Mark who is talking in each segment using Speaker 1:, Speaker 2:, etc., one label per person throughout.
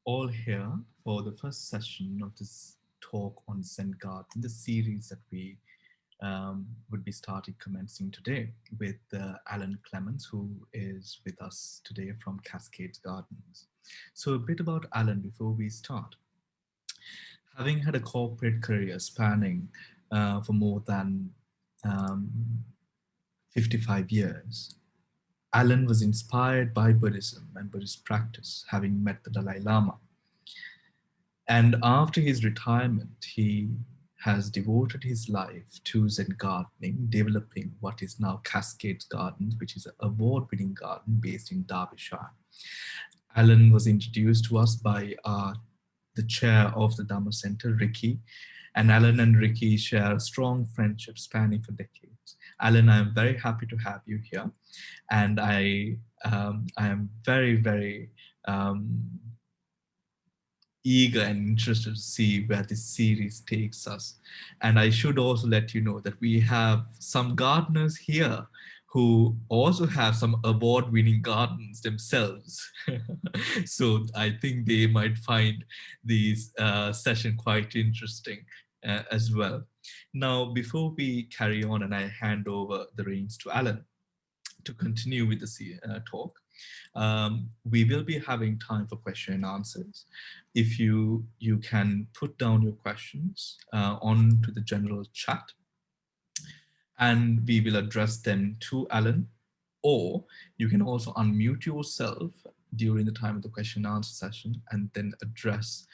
Speaker 1: all here for the first session of this talk on Zen Garden, the series that we would be starting commencing today with Alan Clements, who is with us today from Cascades Gardens. So a bit about Alan before we start. Having had a corporate career spanning for more than um, 55 years, Alan was inspired by Buddhism and Buddhist practice, having met the Dalai Lama. And after his retirement, he has devoted his life to Zen gardening, developing what is now Cascades Gardens, which is an award-winning garden based in Derbyshire. Alan was introduced to us by the chair of the Dhamma Center, Ricky, and Alan and Ricky share a strong friendship spanning for decades. Alan, I am very happy to have you here, and I am very eager and interested to see where this series takes us. And I should also let you know that we have some gardeners here who also have some award-winning gardens themselves. So I think they might find this session quite interesting as well. Now, before we carry on and I hand over the reins to Alan to continue with the talk, we will be having time for question and answers. If you can put down your questions onto the general chat, and we will address them to Alan, or you can also unmute yourself during the time of the question and answer session and then address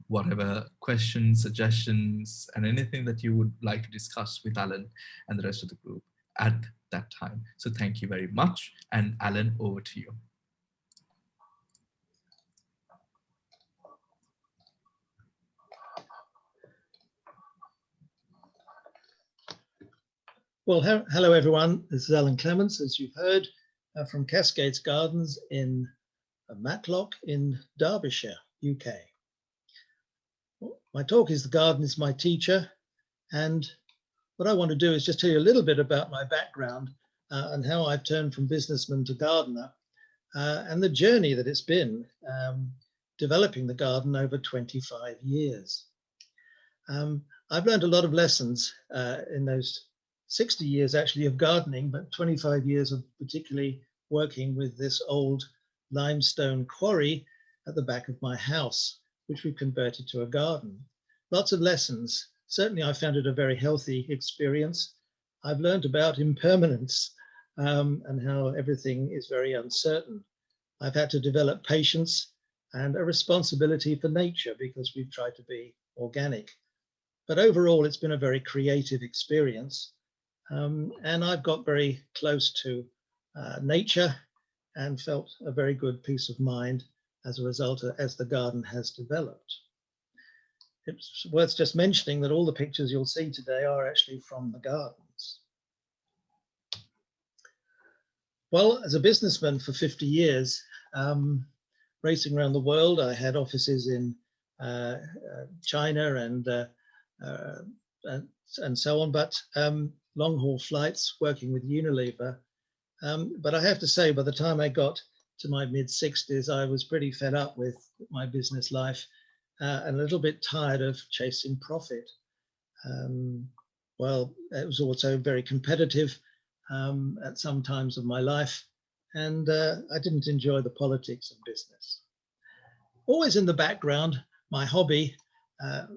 Speaker 1: whatever questions, suggestions, and anything that you would like to discuss with Alan and the rest of the group at that time. So thank you very much. And Alan, over to you.
Speaker 2: Well, hello everyone. This is Alan Clements, as you've heard, from Cascades Gardens in Matlock in Derbyshire, UK. My talk is The Garden is My Teacher, and what I want to do is just tell you a little bit about my background and how I've turned from businessman to gardener and the journey that it's been developing the garden over 25 years. I've learned a lot of lessons in those 60 years actually of gardening, but 25 years of particularly working with this old limestone quarry at the back of my house, which we've converted to a garden. Lots of lessons. Certainly I found it a very healthy experience. I've learned about impermanence and how everything is very uncertain. I've had to develop patience and a responsibility for nature because we've tried to be organic. But overall, it's been a very creative experience. And I've got very close to nature and felt a very good peace of mind as a result as the garden has developed. It's worth just mentioning that all the pictures you'll see today are actually from the gardens. Well, as a businessman for 50 years, racing around the world, I had offices in China and so on, but long haul flights working with Unilever. But I have to say, by the time I got to my mid 60s, I was pretty fed up with my business life and a little bit tired of chasing profit. Well, it was also very competitive at some times of my life, and I didn't enjoy the politics of business. Always in the background, my hobby,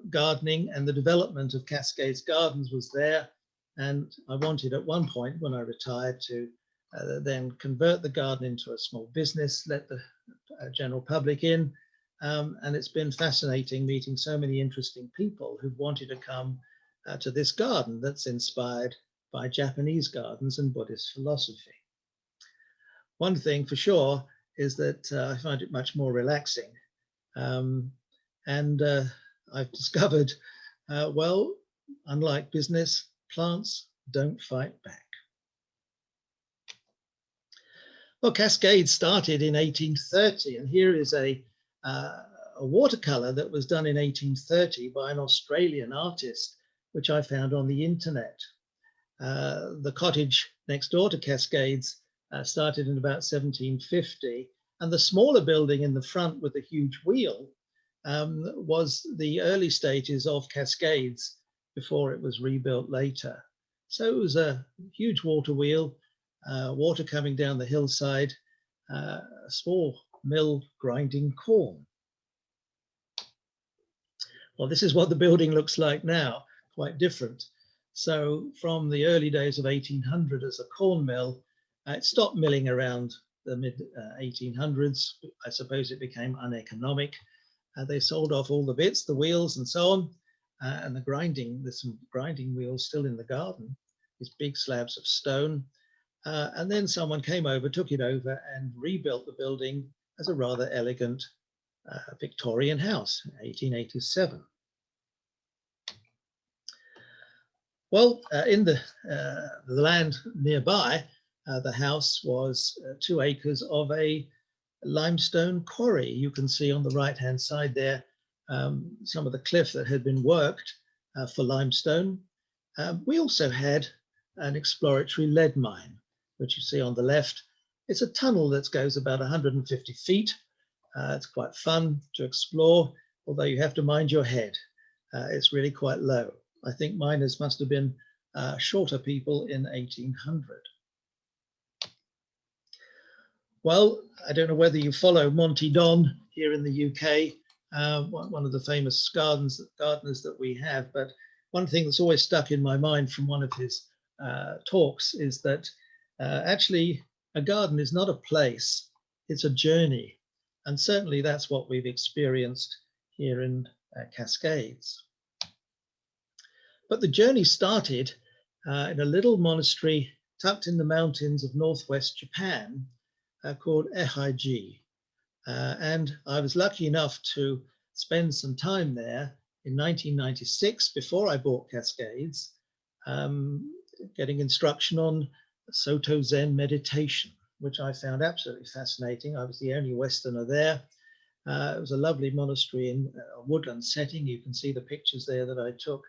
Speaker 2: gardening and the development of Cascades Gardens was there. And I wanted at one point when I retired to then convert the garden into a small business, let the general public in. And it's been fascinating meeting so many interesting people who've wanted to come to this garden that's inspired by Japanese gardens and Buddhist philosophy. One thing for sure is that I find it much more relaxing. And I've discovered, well, unlike business, plants don't fight back. Well, Cascades started in 1830, and here is a watercolor that was done in 1830 by an Australian artist, which I found on the internet. The cottage next door to Cascades started in about 1750 And the smaller building in the front with the huge wheel was the early stages of Cascades before it was rebuilt later. So it was a huge water wheel, water coming down the hillside, a small mill grinding corn. Well, this is what the building looks like now, quite different. So from the early days of 1800 as a corn mill, it stopped milling around the mid 1800s. I suppose it became uneconomic. They sold off all the bits, the wheels and so on, and the grinding, there's some grinding wheels still in the garden, these big slabs of stone. And then someone came over, took it over and rebuilt the building as a rather elegant Victorian house, 1887. Well, in the land nearby, the house was 2 acres of a limestone quarry. You can see on the right-hand side there some of the cliff that had been worked for limestone. We also had an exploratory lead mine, which you see on the left. It's a tunnel that goes about 150 feet. It's quite fun to explore, although you have to mind your head. It's really quite low. I think miners must have been shorter people in 1800. Well, I don't know whether you follow Monty Don here in the UK, one of the famous gardeners that we have, but one thing that's always stuck in my mind from one of his talks is that actually a garden is not a place, it's a journey. And certainly that's what we've experienced here in Cascades. But the journey started in a little monastery tucked in the mountains of northwest Japan called Ehaiji. And I was lucky enough to spend some time there in 1996 before I bought Cascades, getting instruction on Soto Zen meditation, which I found absolutely fascinating. I was the only Westerner there. It was a lovely monastery in a woodland setting. You can see the pictures there that I took.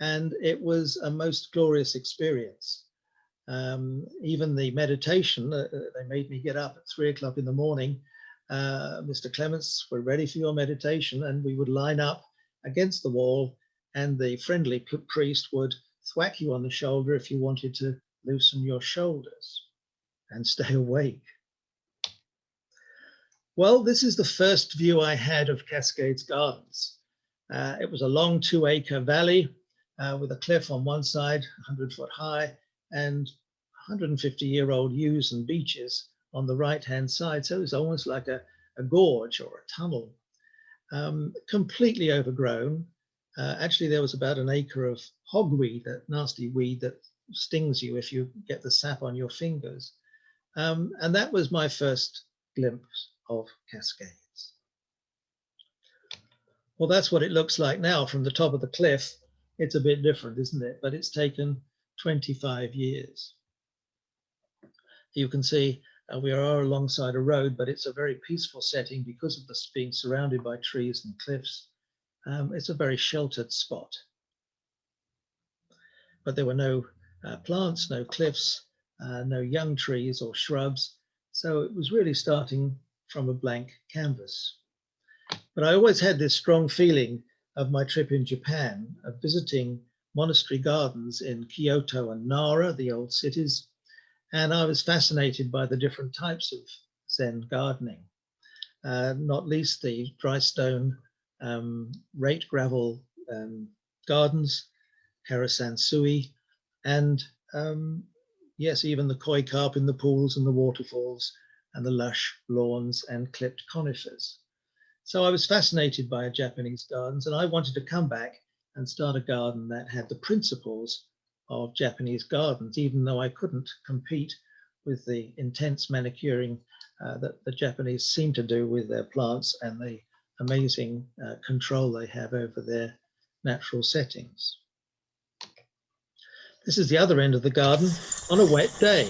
Speaker 2: And it was a most glorious experience. Even the meditation, they made me get up at 3 o'clock in the morning. Mr. Clements, we're ready for your meditation. And we would line up against the wall and the friendly priest would thwack you on the shoulder if you wanted to loosen your shoulders and stay awake. Well, this is the first view I had of Cascades Gardens. It was a long 2-acre valley with a cliff on one side, 100 foot high, and 150-year-old yews and beeches on the right-hand side. So it was almost like a gorge or a tunnel, completely overgrown. Actually, there was about an acre of hogweed, that nasty weed that stings you if you get the sap on your fingers. And that was my first glimpse of Cascades. Well, that's what it looks like now from the top of the cliff. It's a bit different, isn't it? But it's taken 25 years. You can see we are alongside a road, but it's a very peaceful setting because of this being surrounded by trees and cliffs. It's a very sheltered spot. But there were no plants, no cliffs, no young trees or shrubs. So it was really starting from a blank canvas. But I always had this strong feeling of my trip in Japan, of visiting monastery gardens in Kyoto and Nara, the old cities. And I was fascinated by the different types of Zen gardening, not least the dry stone rate gravel gardens, Karasansui, and yes, even the koi carp in the pools and the waterfalls and the lush lawns and clipped conifers. So I was fascinated by Japanese gardens, and I wanted to come back and start a garden that had the principles of Japanese gardens, even though I couldn't compete with the intense manicuring that the Japanese seem to do with their plants and the amazing control they have over their natural settings. This is the other end of the garden on a wet day.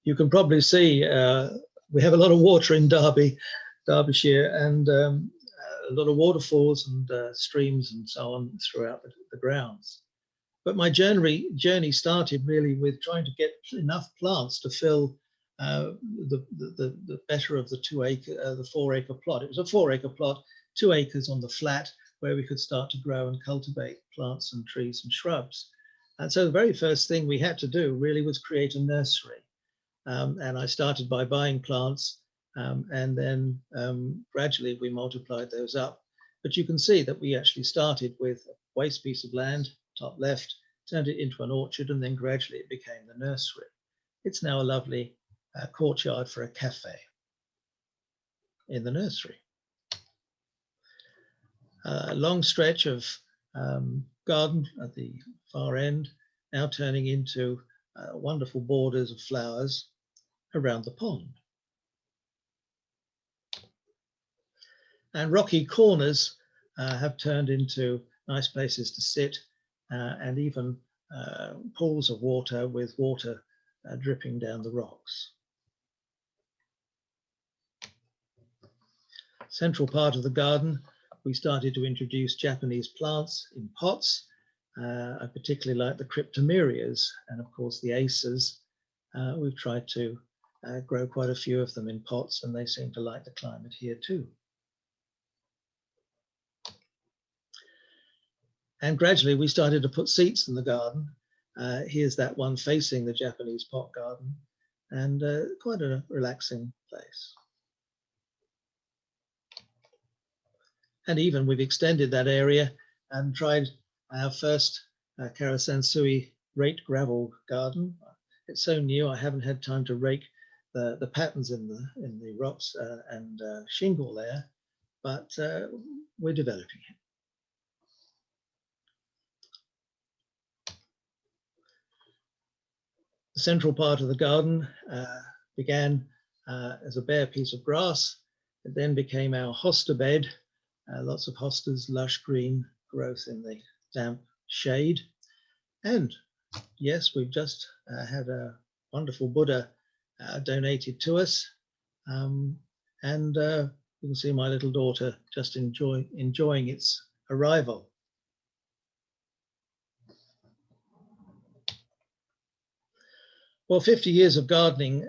Speaker 2: you can probably see we have a lot of water in Derbyshire, and a lot of waterfalls and streams and so on throughout the grounds. But my journey started really with trying to get enough plants to fill the better of the 4 acre plot. It was a 4 acre plot, 2 acres on the flat, where we could start to grow and cultivate plants and trees and shrubs. And so the very first thing we had to do really was create a nursery. And I started by buying plants, and then gradually we multiplied those up. But you can see that we actually started with a waste piece of land, top left, turned it into an orchard, and then gradually it became the nursery. It's now a lovely courtyard for a cafe in the nursery. A long stretch of garden at the far end, now turning into wonderful borders of flowers around the pond. And rocky corners have turned into nice places to sit, and even pools of water with water dripping down the rocks. Central part of the garden, we started to introduce Japanese plants in pots. I particularly like the cryptomerias and of course the acers. We've tried to grow quite a few of them in pots, and they seem to like the climate here too. And gradually we started to put seats in the garden. Here's that one facing the Japanese pot garden, and quite a relaxing place. And even we've extended that area and tried our first Karasansui raked gravel garden. It's so new, I haven't had time to rake the patterns in the rocks and shingle there, but we're developing it. The central part of the garden began as a bare piece of grass. It then became our hosta bed, lots of hostas, lush green growth in the damp shade. And yes, we've just had a wonderful Buddha donated to us. And you can see my little daughter just enjoying its arrival. Well, 50 years of gardening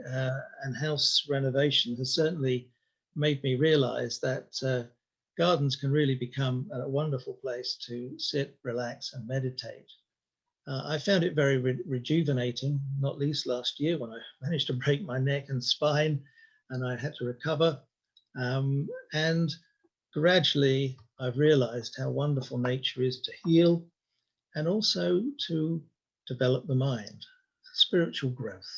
Speaker 2: and house renovation has certainly made me realize that gardens can really become a wonderful place to sit, relax, and meditate. I found it very rejuvenating, not least last year when I managed to break my neck and spine and I had to recover. And gradually, I've realized how wonderful nature is to heal and also to develop the mind. Spiritual growth.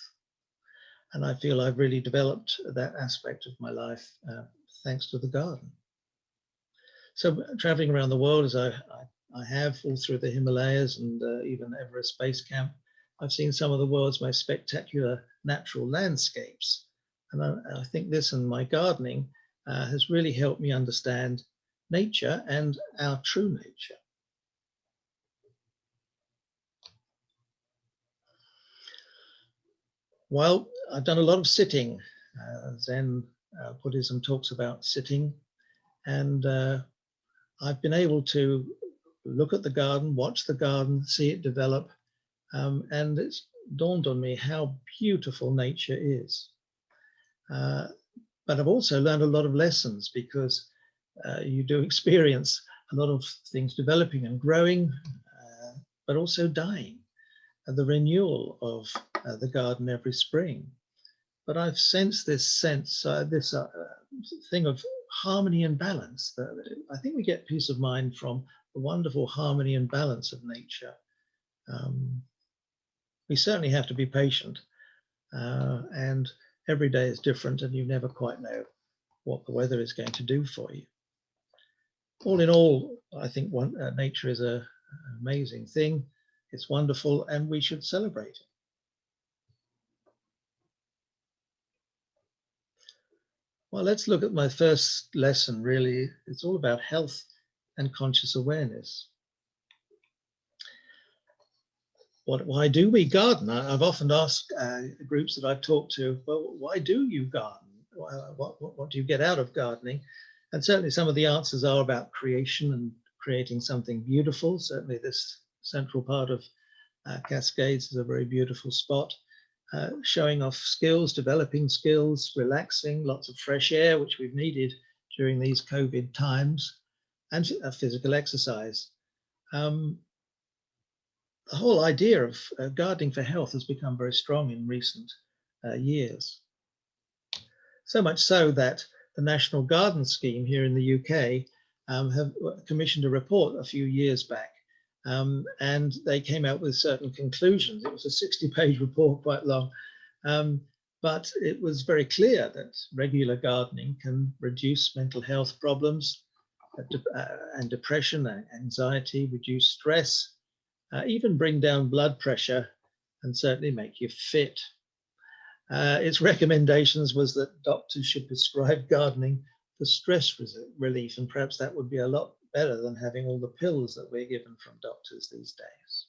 Speaker 2: And I feel I've really developed that aspect of my life thanks to the garden. So traveling around the world as I have all through the Himalayas and even Everest Base Camp, I've seen some of the world's most spectacular natural landscapes. And I think this and my gardening has really helped me understand nature and our true nature. Well, I've done a lot of sitting. Zen Buddhism talks about sitting, and I've been able to look at the garden, watch the garden, see it develop, and it's dawned on me how beautiful nature is. But I've also learned a lot of lessons because you do experience a lot of things developing and growing, but also dying. The renewal of the garden every spring. But I've sensed this thing of harmony and balance. I think we get peace of mind from the wonderful harmony and balance of nature. We certainly have to be patient, and every day is different and you never quite know what the weather is going to do for you. All in all, I think nature is an amazing thing. It's wonderful and we should celebrate it. Well, let's look at my first lesson, really. It's all about health and conscious awareness. why do we garden? I've often asked groups that I've talked to, well, why do you garden? What do you get out of gardening? And certainly some of the answers are about creation and creating something beautiful. Certainly this central part of Cascades is a very beautiful spot, showing off skills, developing skills, relaxing, lots of fresh air, which we've needed during these COVID times, and physical exercise. The whole idea of gardening for health has become very strong in recent years. So much so that the National Garden Scheme here in the UK have commissioned a report a few years back, and they came out with certain conclusions. It was a 60-page report, quite long, but it was very clear that regular gardening can reduce mental health problems and depression and anxiety, reduce stress, even bring down blood pressure, and certainly make you fit. Its recommendations was that doctors should prescribe gardening for stress relief, and perhaps that would be a lot better than having all the pills that we're given from doctors these days.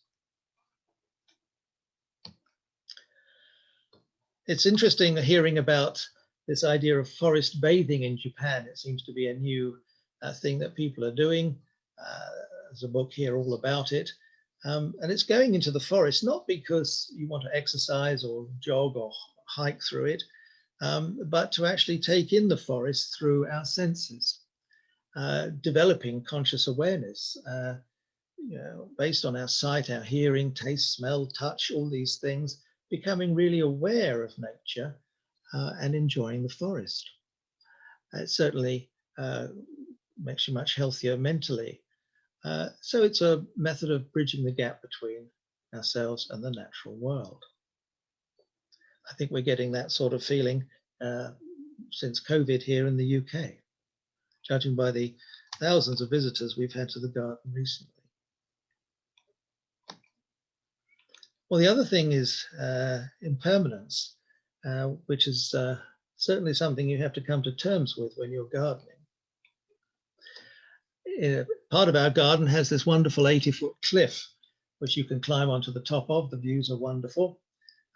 Speaker 2: It's interesting hearing about this idea of forest bathing in Japan. It seems to be a new thing that people are doing. There's a book here all about it. And it's going into the forest, not because you want to exercise or jog or hike through it, but to actually take in the forest through our senses, developing conscious awareness, based on our sight, our hearing, taste, smell, touch, all these things, becoming really aware of nature and enjoying the forest. It certainly makes you much healthier mentally. So it's a method of bridging the gap between ourselves and the natural world. I think we're getting that sort of feeling since COVID here in the UK, judging by the thousands of visitors we've had to the garden recently. Well, the other thing is impermanence, which is certainly something you have to come to terms with when you're gardening. Part of our garden has this wonderful 80-foot cliff, which you can climb onto the top of. The views are wonderful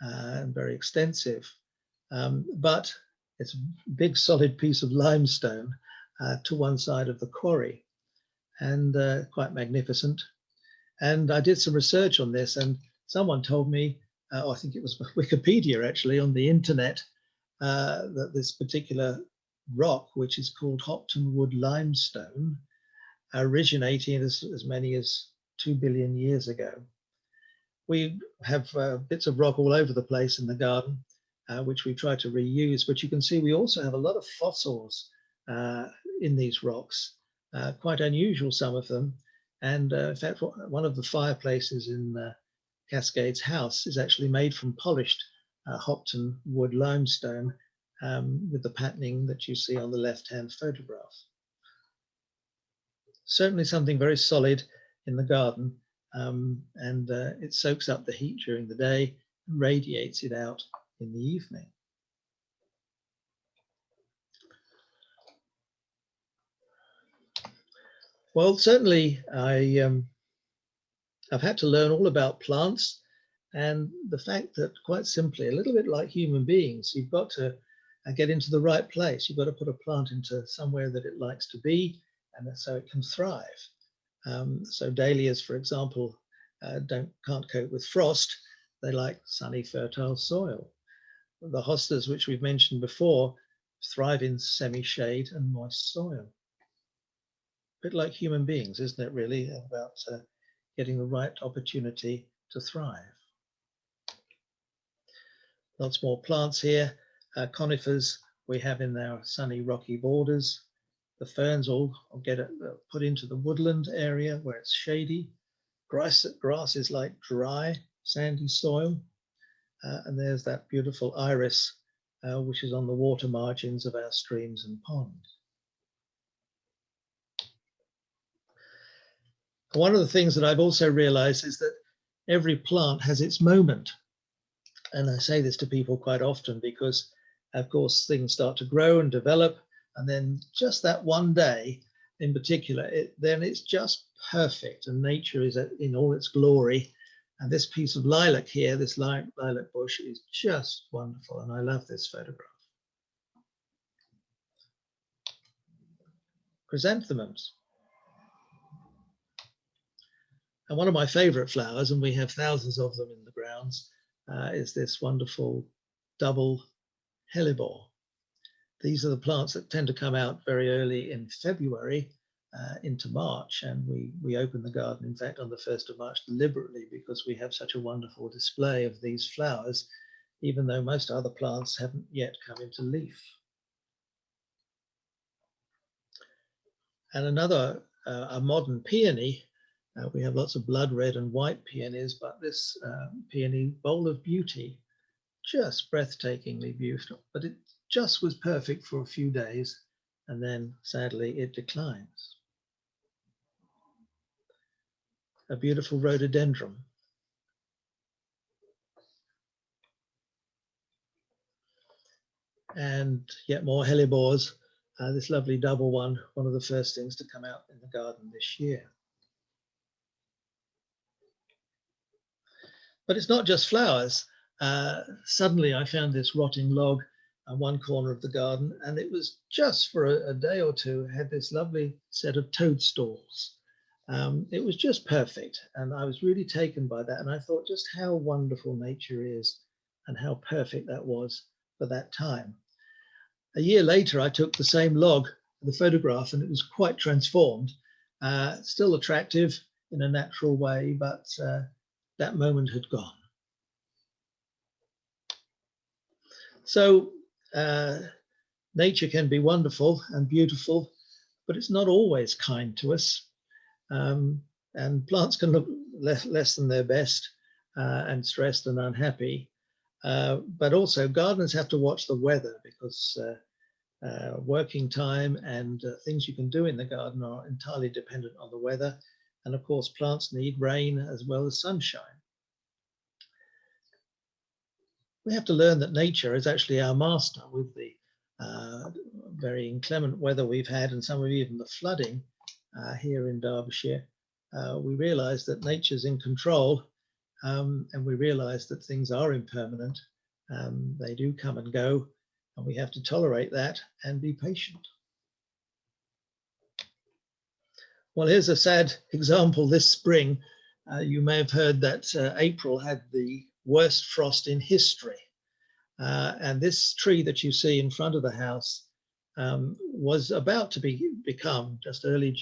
Speaker 2: and very extensive, but it's a big solid piece of limestone to one side of the quarry, and quite magnificent. And I did some research on this, and someone told me, I think it was Wikipedia actually, on the internet, that this particular rock, which is called Hopton Wood limestone, originating as many as 2 billion years ago. We have bits of rock all over the place in the garden, which we try to reuse, but you can see we also have a lot of fossils in these rocks, quite unusual, some of them. And in fact, one of the fireplaces in Cascades house is actually made from polished Hopton wood limestone with the patterning that you see on the left-hand photograph. Certainly something very solid in the garden, and it soaks up the heat during the day and radiates it out in the evening. Well, certainly I've had to learn all about plants, and the fact that, quite simply, a little bit like human beings, you've got to get into the right place. You've got to put a plant into somewhere that it likes to be, and so it can thrive. So dahlias, for example, can't cope with frost. They like sunny, fertile soil. The hostas, which we've mentioned before, thrive in semi-shade and moist soil. A bit like human beings, isn't it, really, about getting the right opportunity to thrive. Lots more plants here. Conifers we have in our sunny, rocky borders. The ferns all get put into the woodland area where it's shady. Grass is like dry, sandy soil. And there's that beautiful iris, which is on the water margins of our streams and ponds. One of the things that I've also realized is that every plant has its moment. And I say this to people quite often because, of course, things start to grow and develop. And then just that one day in particular, then it's just perfect. And nature is in all its glory. And this piece of lilac here, this lilac bush, is just wonderful. And I love this photograph. Chrysanthemums. And one of my favorite flowers, and we have thousands of them in the grounds, is this wonderful double hellebore. These are the plants that tend to come out very early in February into March, and we open the garden, in fact, on the 1st of March deliberately because we have such a wonderful display of these flowers, even though most other plants haven't yet come into leaf. And another, a modern peony. We have lots of blood red and white peonies, but this peony, Bowl of Beauty, just breathtakingly beautiful, but it just was perfect for a few days, and then sadly it declines. A beautiful rhododendron. And yet more hellebores. This lovely double one of the first things to come out in the garden this year. But it's not just flowers. Suddenly I found this rotting log on one corner of the garden, and it was just for a day or two, had this lovely set of toadstools. It was just perfect, and I was really taken by that, and I thought just how wonderful nature is and how perfect that was for that time. A year later, I took the same log, the photograph, and it was quite transformed, still attractive in a natural way, but that moment had gone. So nature can be wonderful and beautiful, but it's not always kind to us. And plants can look less than their best and stressed and unhappy. But also gardeners have to watch the weather because working time and things you can do in the garden are entirely dependent on the weather. And of course, plants need rain as well as sunshine. We have to learn that nature is actually our master. With the very inclement weather we've had and some of even the flooding here in Derbyshire, we realize that nature's in control, and we realize that things are impermanent. They do come and go, and we have to tolerate that and be patient. Well, here's a sad example this spring. You may have heard that April had the worst frost in history. And this tree that you see in front of the house was about to become, just early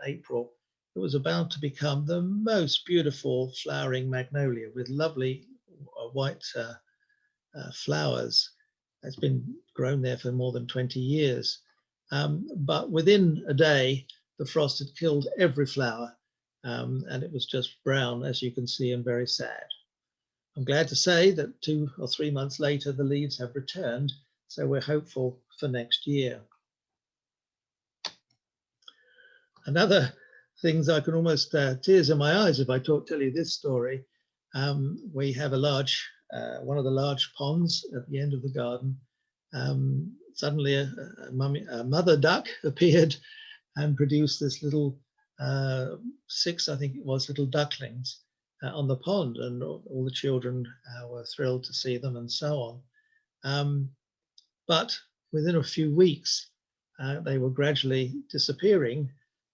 Speaker 2: April, it was about to become the most beautiful flowering magnolia with lovely white flowers. It's been grown there for more than 20 years. But within a day, the frost had killed every flower, and it was just brown, as you can see, and very sad. I'm glad to say that 2 or 3 months later, the leaves have returned, so we're hopeful for next year. Another things I can almost tears in my eyes if I tell you this story. We have a large, one of the large ponds at the end of the garden. Suddenly a mother duck appeared and produced this little 6, I think it was, little ducklings on the pond, and all the children were thrilled to see them and so on. But within a few weeks, they were gradually disappearing,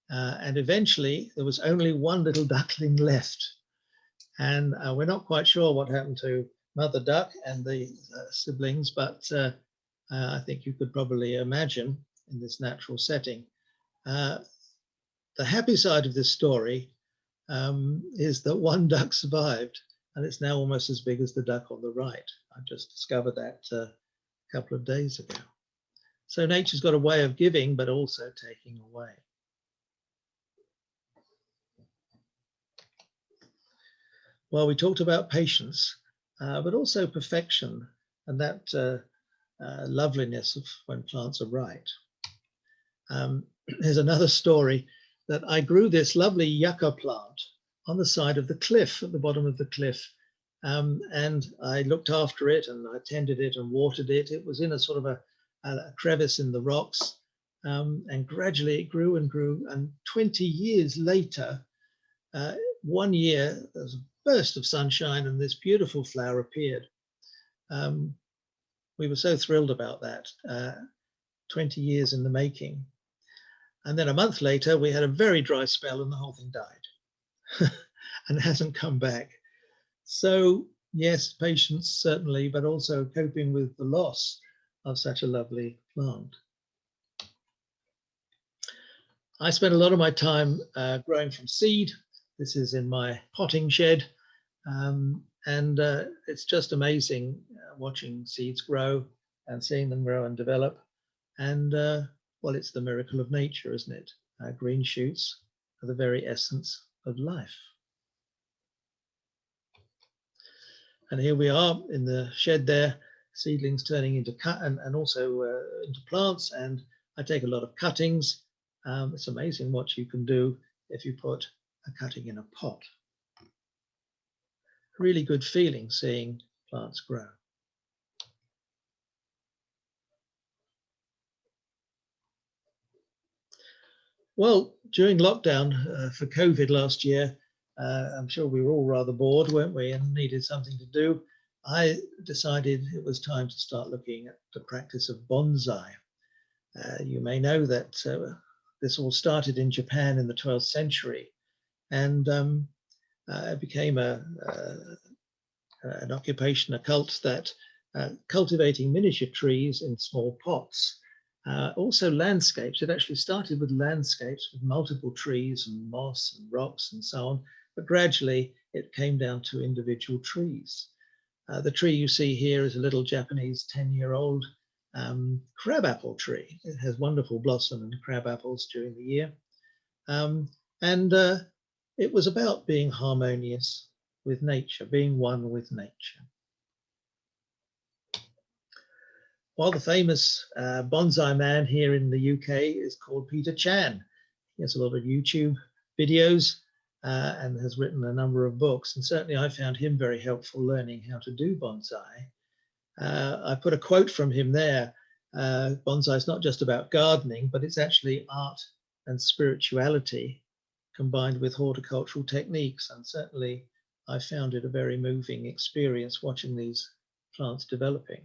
Speaker 2: and eventually there was only one little duckling left. And we're not quite sure what happened to Mother Duck and the siblings, but I think you could probably imagine in this natural setting. The happy side of this story is that one duck survived, and it's now almost as big as the duck on the right. I just discovered that a couple of days ago. So nature's got a way of giving, but also taking away. Well, we talked about patience, but also perfection and that loveliness of when plants are right. Here's another story that I grew this lovely yucca plant on the side of the cliff, at the bottom of the cliff. And I looked after it and I tended it and watered it. It was in a sort of a crevice in the rocks. And gradually it grew and grew. And 20 years later, one year, there was burst of sunshine and this beautiful flower appeared. We were so thrilled about that, 20 years in the making. And then a month later, we had a very dry spell and the whole thing died and hasn't come back. So yes, patience certainly, but also coping with the loss of such a lovely plant. I spent a lot of my time growing from seed. This is in my potting shed. And it's just amazing watching seeds grow and seeing them grow and develop. And well, it's the miracle of nature, isn't it? Green shoots are the very essence of life. And here we are in the shed there, seedlings turning into and also into plants. And I take a lot of cuttings. It's amazing what you can do if you put a cutting in a pot. Really good feeling seeing plants grow. Well, during lockdown for COVID last year, I'm sure we were all rather bored, weren't we, and needed something to do. I decided it was time to start looking at the practice of bonsai. You may know that this all started in Japan in the 12th century, and it became an occupation, a cult, that cultivating miniature trees in small pots. Also landscapes. It actually started with landscapes with multiple trees and moss and rocks and so on, but gradually it came down to individual trees. The tree you see here is a little Japanese 10-year-old crabapple tree. It has wonderful blossom and crab apples during the year. It was about being harmonious with nature, being one with nature. While the famous bonsai man here in the UK is called Peter Chan. He has a lot of YouTube videos and has written a number of books. And certainly I found him very helpful learning how to do bonsai. I put a quote from him there. Bonsai is not just about gardening, but it's actually art and spirituality combined with horticultural techniques. And certainly I found it a very moving experience watching these plants developing.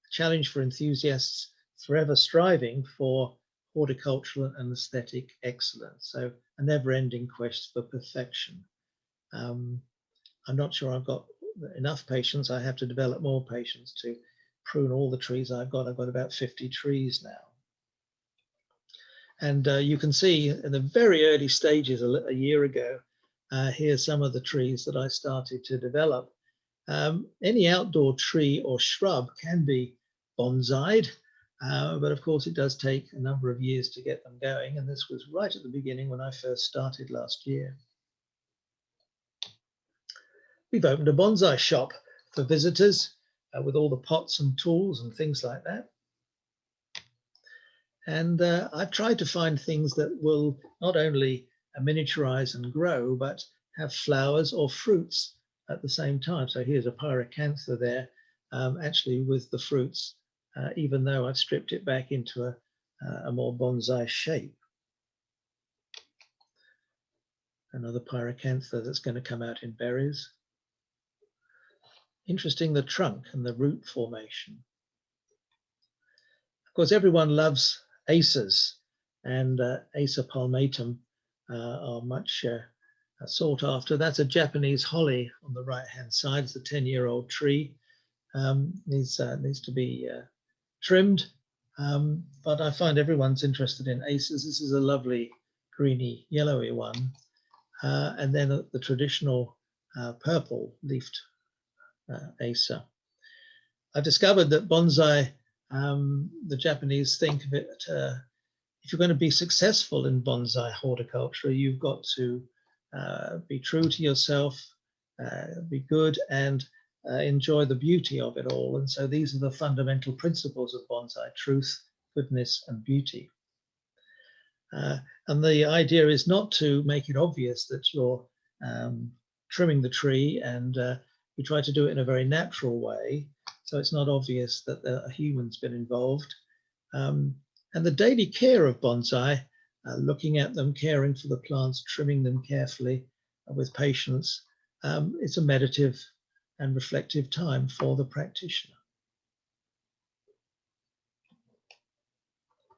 Speaker 2: Challenge for enthusiasts forever striving for horticultural and aesthetic excellence. So a never-ending quest for perfection. I'm not sure I've got enough patience. I have to develop more patience to prune all the trees I've got. I've got about 50 trees now. And you can see in the very early stages a year ago, here's some of the trees that I started to develop. Any outdoor tree or shrub can be bonsai'd, but of course it does take a number of years to get them going. And this was right at the beginning when I first started last year. We've opened a bonsai shop for visitors with all the pots and tools and things like that. And I've tried to find things that will not only miniaturize and grow, but have flowers or fruits at the same time. So here's a pyracantha there, actually with the fruits, even though I've stripped it back into a more bonsai shape. Another pyracantha that's going to come out in berries. Interesting, the trunk and the root formation. Of course, everyone loves acers, and Acer palmatum are much sought after. That's a Japanese holly on the right-hand side. It's a 10-year-old tree. Needs to be trimmed, but I find everyone's interested in acers. This is a lovely greeny, yellowy one, and then the traditional purple-leafed acer. I've discovered that bonsai, the Japanese think of it, if you're going to be successful in bonsai horticulture, you've got to be true to yourself, be good, and enjoy the beauty of it all. And so these are the fundamental principles of bonsai: truth, goodness, and beauty. And the idea is not to make it obvious that you're trimming the tree, and you try to do it in a very natural way, so it's not obvious that a human's been involved. And the daily care of bonsai, looking at them, caring for the plants, trimming them carefully, with patience. It's a meditative and reflective time for the practitioner.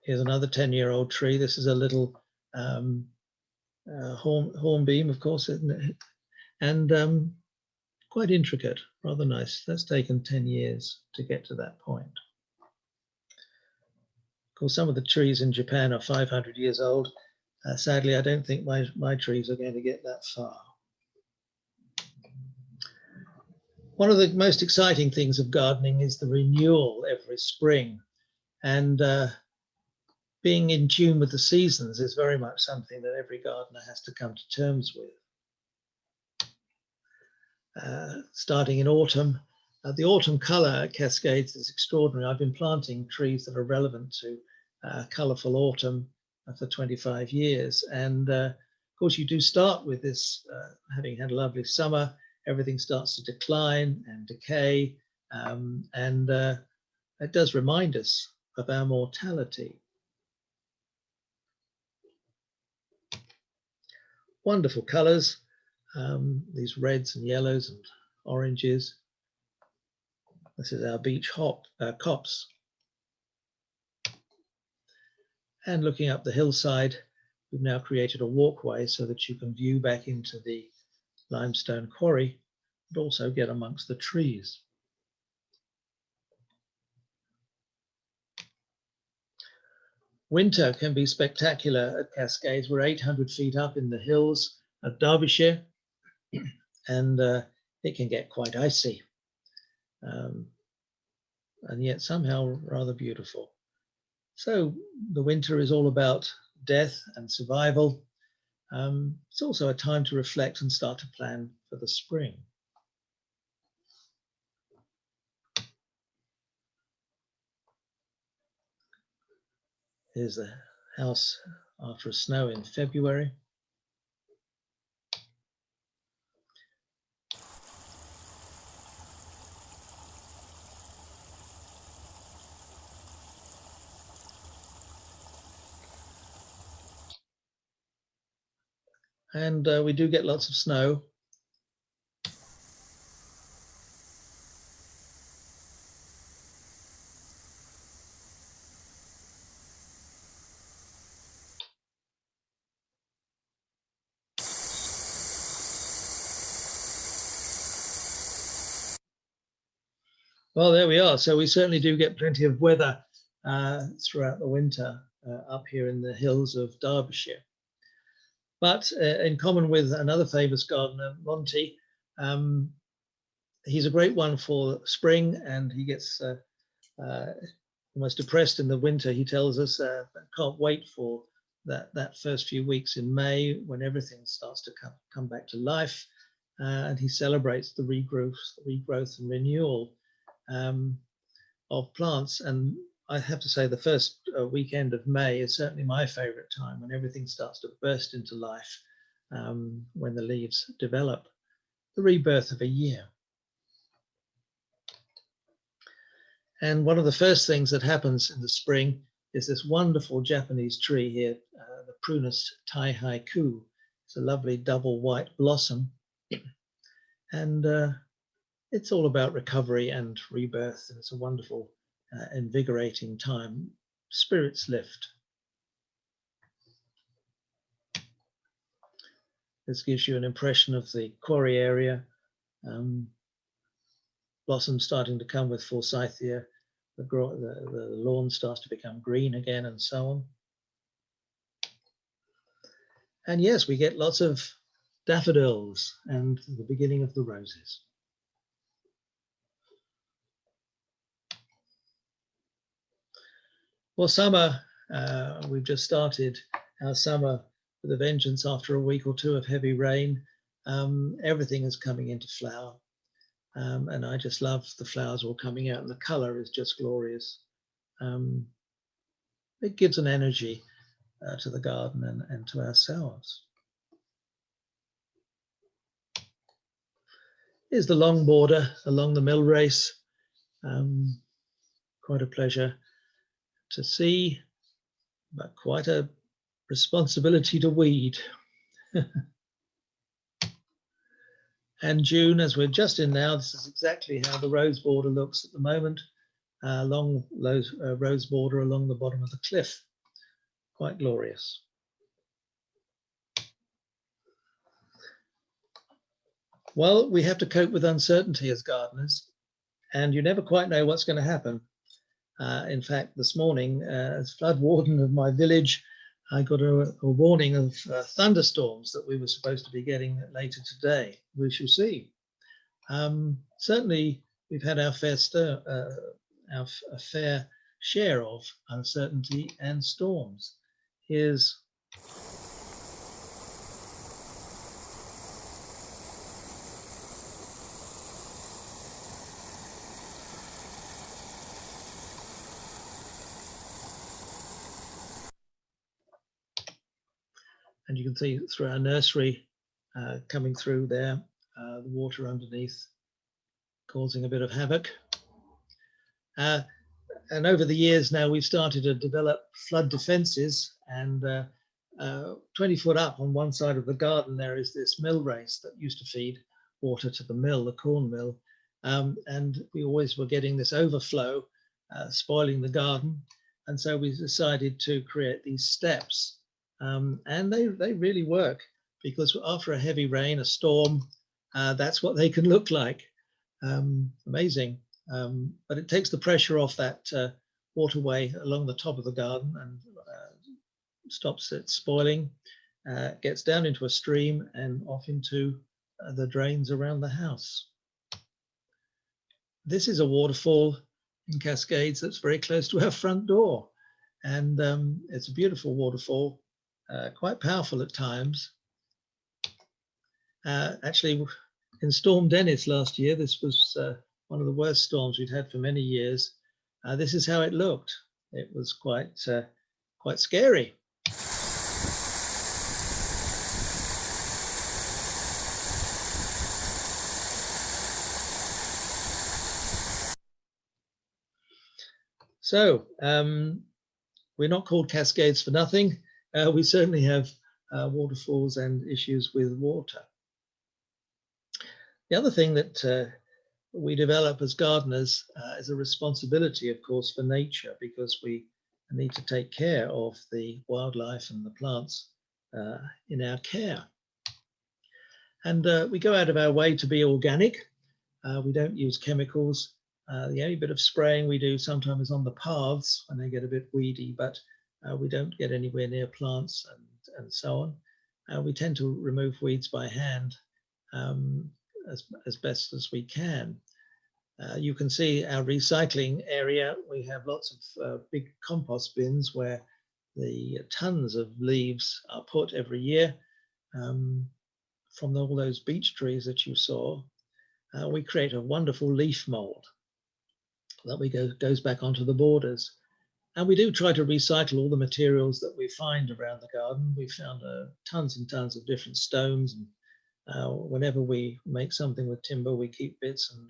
Speaker 2: Here's another 10-year-old tree. This is a little hornbeam, of course, isn't it? And quite intricate, rather nice. That's taken 10 years to get to that point. Of course, some of the trees in Japan are 500 years old. Sadly, I don't think my trees are going to get that far. One of the most exciting things of gardening is the renewal every spring. And being in tune with the seasons is very much something that every gardener has to come to terms with. Starting in autumn, the autumn colour at Cascades is extraordinary. I've been planting trees that are relevant to colourful autumn for 25 years. And of course, you do start with this, having had a lovely summer, everything starts to decline and decay. And it does remind us of our mortality. Wonderful colours, these reds and yellows and oranges. This is our beech copse. And looking up the hillside, we've now created a walkway so that you can view back into the limestone quarry, but also get amongst the trees. Winter can be spectacular at Cascades. We're 800 feet up in the hills of Derbyshire, and it can get quite icy, and yet somehow rather beautiful. So the winter is all about death and survival. It's also a time to reflect and start to plan for the spring. Here's the house after a snow in February. And we do get lots of snow. Well, there we are. So we certainly do get plenty of weather throughout the winter up here in the hills of Derbyshire. But in common with another famous gardener, Monty, he's a great one for spring, and he gets almost depressed in the winter. He tells us, can't wait for that first few weeks in May when everything starts to come back to life, and he celebrates the regrowth and renewal of plants. And I have to say the first weekend of May is certainly my favorite time, when everything starts to burst into life, when the leaves develop, the rebirth of a year. And one of the first things that happens in the spring is this wonderful Japanese tree here, the Prunus taihaiku. It's a lovely double white blossom. And it's all about recovery and rebirth. And it's a wonderful, invigorating time. Spirits lift. This gives you an impression of the quarry area. Blossoms starting to come with forsythia. The lawn starts to become green again, and so on. And yes, we get lots of daffodils and the beginning of the roses. Well, summer, we've just started our summer with a vengeance after a week or two of heavy rain. Everything is coming into flower. And I just love the flowers all coming out, and the color is just glorious. It gives an energy to the garden and to ourselves. Here's the long border along the mill race. Quite a pleasure to see, but quite a responsibility to weed. And June, as we're just in now, this is exactly how the rose border looks at the moment, along rose border along the bottom of the cliff. Quite glorious. Well, we have to cope with uncertainty as gardeners, and you never quite know what's going to happen. In fact, this morning, as flood warden of my village, I got a warning of thunderstorms that we were supposed to be getting later today. We shall see. Certainly, we've had our fair share of uncertainty and storms. Here's and you can see through our nursery coming through there, the water underneath causing a bit of havoc. And over the years now, we've started to develop flood defences, and 20 foot up on one side of the garden, there is this mill race that used to feed water to the mill, the corn mill. And we always were getting this overflow, spoiling the garden. And so we decided to create these steps. And they really work, because after a heavy rain, a storm, that's what they can look like. Amazing. But it takes the pressure off that waterway along the top of the garden and stops it spoiling, gets down into a stream and off into the drains around the house. This is a waterfall in Cascades that's very close to our front door. And it's a beautiful waterfall, quite powerful at times. Actually, in Storm Dennis last year, this was one of the worst storms we'd had for many years. This is how it looked. It was quite scary. So we're not called Cascades for nothing. We certainly have waterfalls and issues with water. The other thing that we develop as gardeners is a responsibility, of course, for nature, because we need to take care of the wildlife and the plants in our care. And we go out of our way to be organic. We don't use chemicals. The only bit of spraying we do sometimes is on the paths when they get a bit weedy, but we don't get anywhere near plants and so on. We tend to remove weeds by hand as best as we can. You can see our recycling area. We have lots of big compost bins where the tons of leaves are put every year from all those beech trees that you saw. We create a wonderful leaf mold that goes back onto the borders. And we do try to recycle all the materials that we find around the garden. We found tons and tons of different stones. And whenever we make something with timber, we keep bits and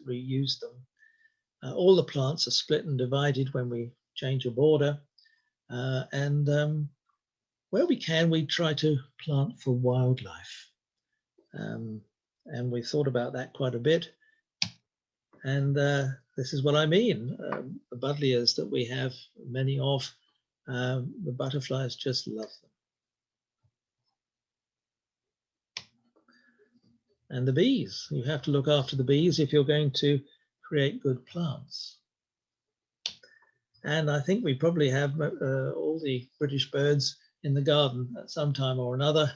Speaker 2: reuse them. All the plants are split and divided when we change a border. And where we can, we try to plant for wildlife. And we thought about that quite a bit. And this is what I mean. The buddleias that we have, many of, the butterflies just love them. And the bees, you have to look after the bees if you're going to create good plants. And I think we probably have all the British birds in the garden at some time or another.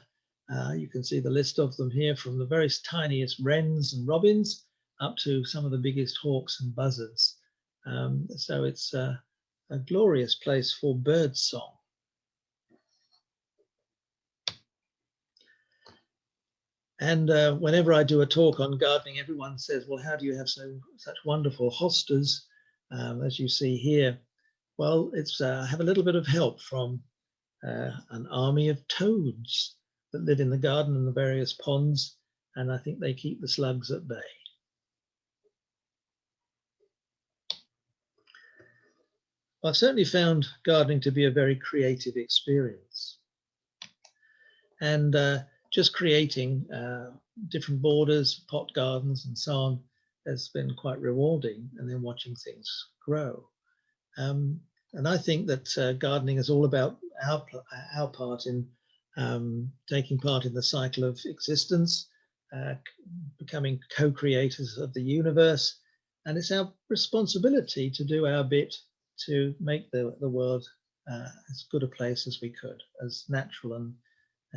Speaker 2: You can see the list of them here, from the very tiniest wrens and robins up to some of the biggest hawks and buzzards. So it's a glorious place for bird song. And whenever I do a talk on gardening, everyone says, well, how do you have such wonderful hostas, as you see here? Well, it's I have a little bit of help from an army of toads that live in the garden and the various ponds, and I think they keep the slugs at bay. I've certainly found gardening to be a very creative experience. And just creating different borders, pot gardens and so on has been quite rewarding, and then watching things grow. And I think that gardening is all about our part in taking part in the cycle of existence, becoming co-creators of the universe. And it's our responsibility to do our bit to make the world as good a place as we could, as natural and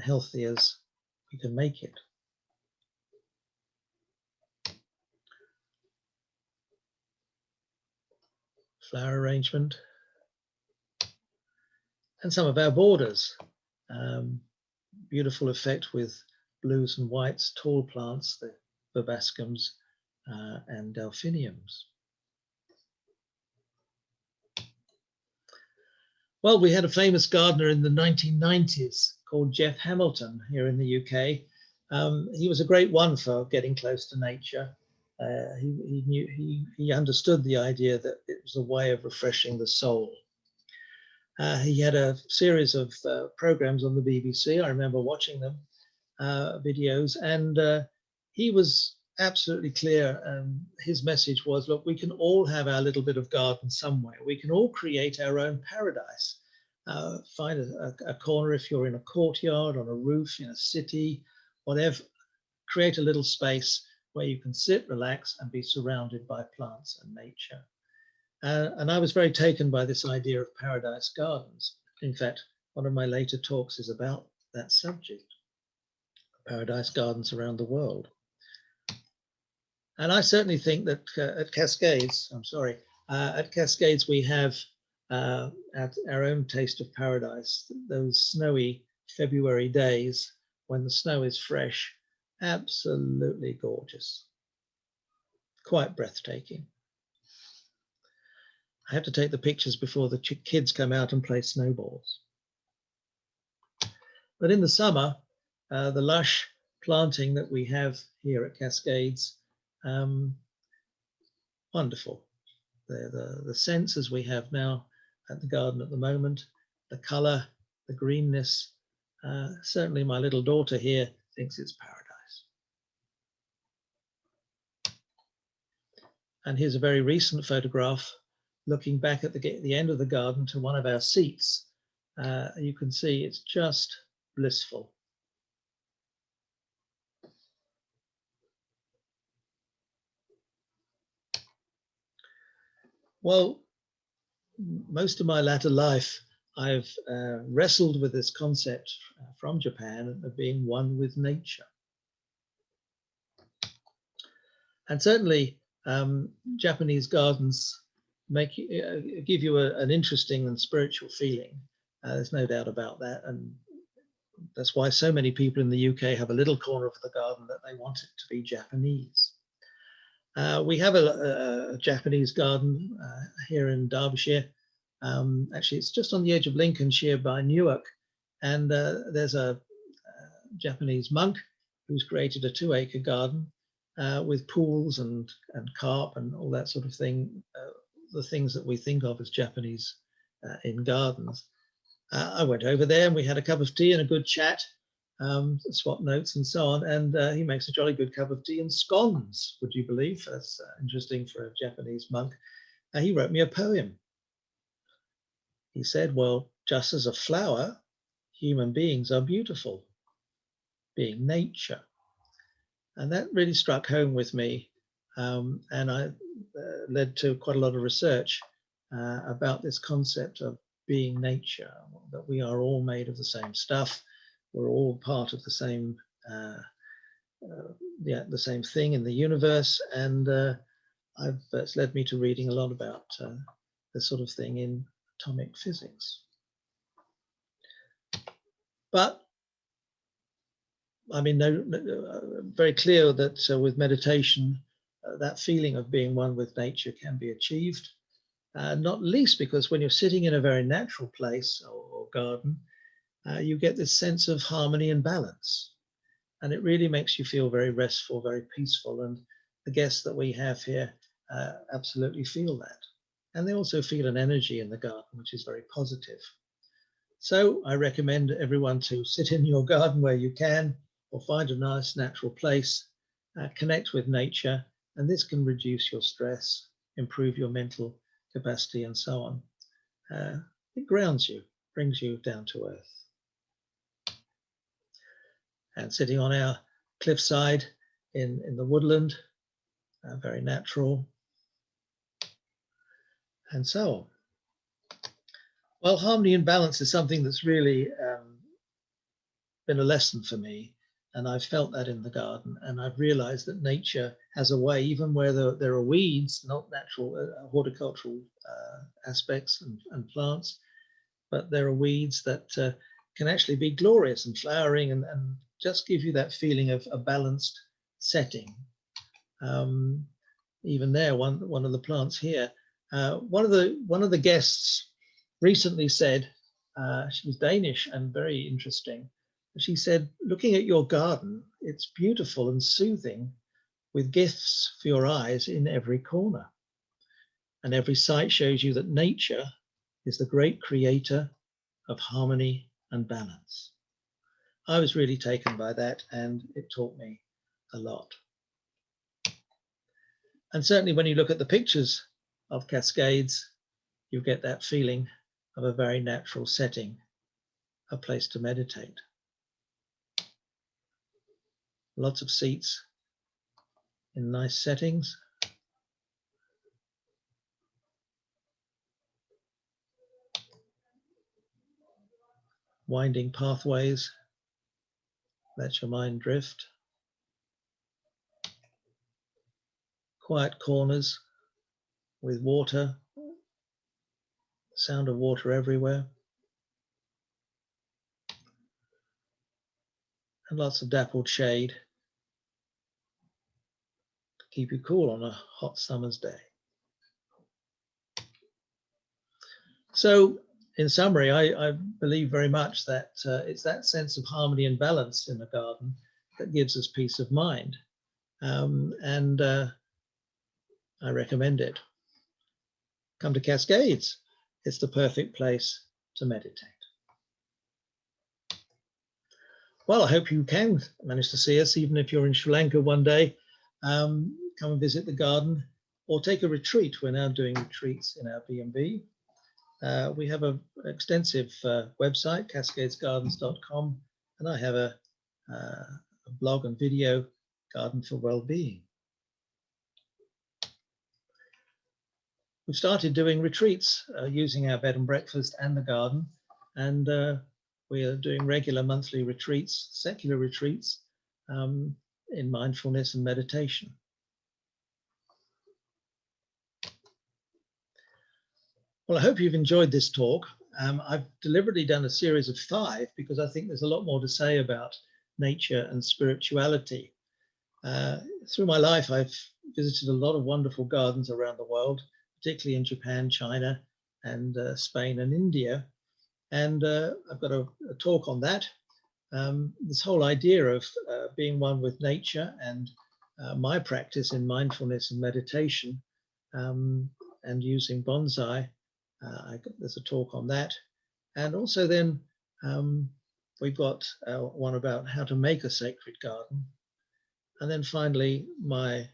Speaker 2: healthy as we can make it. Flower arrangement. And some of our borders. Beautiful effect with blues and whites, tall plants, the verbascums and delphiniums. Well, we had a famous gardener in the 1990s called Jeff Hamilton here in the UK. He was a great one for getting close to nature. He understood the idea that it was a way of refreshing the soul. He had a series of programs on the BBC. I remember watching them, videos, and he was absolutely clear. His message was, look, we can all have our little bit of garden somewhere. We can all create our own paradise. Find a corner if you're in a courtyard, on a roof, in a city, whatever. Create a little space where you can sit, relax, and be surrounded by plants and nature. And I was very taken by this idea of paradise gardens. In fact, one of my later talks is about that subject, paradise gardens around the world. And I certainly think that at Cascades, at Cascades we have our own taste of paradise. Those snowy February days when the snow is fresh, absolutely gorgeous, quite breathtaking. I have to take the pictures before the kids come out and play snowballs. But in the summer, the lush planting that we have here at Cascades, wonderful. The senses we have now at the garden at the moment, the colour, the greenness. Certainly my little daughter here thinks it's paradise. And here's a very recent photograph looking back at the end of the garden to one of our seats. You can see it's just blissful. Well, most of my latter life, I've wrestled with this concept from Japan of being one with nature. And certainly Japanese gardens give you an interesting and spiritual feeling. There's no doubt about that. And that's why so many people in the UK have a little corner of the garden that they want it to be Japanese. We have a Japanese garden here in Derbyshire. Actually, it's just on the edge of Lincolnshire by Newark. And there's a Japanese monk who's created a 2-acre garden with pools and carp and all that sort of thing, the things that we think of as Japanese in gardens. I went over there and we had a cup of tea and a good chat, swap notes and so on. And he makes a jolly good cup of tea and scones, would you believe? That's interesting for a Japanese monk. He wrote me a poem. He said, well, just as a flower, human beings are beautiful, being nature. And that really struck home with me. And I led to quite a lot of research about this concept of being nature, that we are all made of the same stuff. We're all part of the same thing in the universe. And it's led me to reading a lot about this sort of thing in atomic physics. But I mean, very clear that with meditation, that feeling of being one with nature can be achieved, not least because when you're sitting in a very natural place or garden, you get this sense of harmony and balance. And it really makes you feel very restful, very peaceful. And the guests that we have here absolutely feel that. And they also feel an energy in the garden, which is very positive. So I recommend everyone to sit in your garden where you can, or find a nice natural place, connect with nature, and this can reduce your stress, improve your mental capacity, and so on. It grounds you, brings you down to earth. And sitting on our cliffside in the woodland, very natural, and so on. Well, harmony and balance is something that's really been a lesson for me, and I've felt that in the garden, and I've realized that nature has a way, even where there are weeds, not natural horticultural aspects and plants, but there are weeds that can actually be glorious and flowering and just give you that feeling of a balanced setting. Even there, one of the plants here, one of the guests recently said, she was Danish and very interesting. She said, looking at your garden, it's beautiful and soothing with gifts for your eyes in every corner. And every sight shows you that nature is the great creator of harmony and balance. I was really taken by that, and it taught me a lot. And certainly when you look at the pictures of Cascades, you get that feeling of a very natural setting, a place to meditate. Lots of seats in nice settings. Winding pathways, let your mind drift. Quiet corners with water, sound of water everywhere. And lots of dappled shade to keep you cool on a hot summer's day. So in summary, I believe very much that it's that sense of harmony and balance in the garden that gives us peace of mind. And I recommend it. Come to Cascades. It's the perfect place to meditate. Well, I hope you can manage to see us, even if you're in Sri Lanka one day. Come and visit the garden or take a retreat. We're now doing retreats in our B&B. We have an extensive website, cascadesgardens.com, and I have a blog and video, Garden for Wellbeing. We've started doing retreats using our bed and breakfast and the garden, and we are doing regular monthly retreats, secular retreats, in mindfulness and meditation. Well, I hope you've enjoyed this talk. I've deliberately done a series of 5 because I think there's a lot more to say about nature and spirituality. Through my life, I've visited a lot of wonderful gardens around the world, particularly in Japan, China, and Spain and India. And I've got a talk on that. This whole idea of being one with nature and my practice in mindfulness and meditation and using bonsai. There's a talk on that. And also then we've got one about how to make a sacred garden. And then finally, my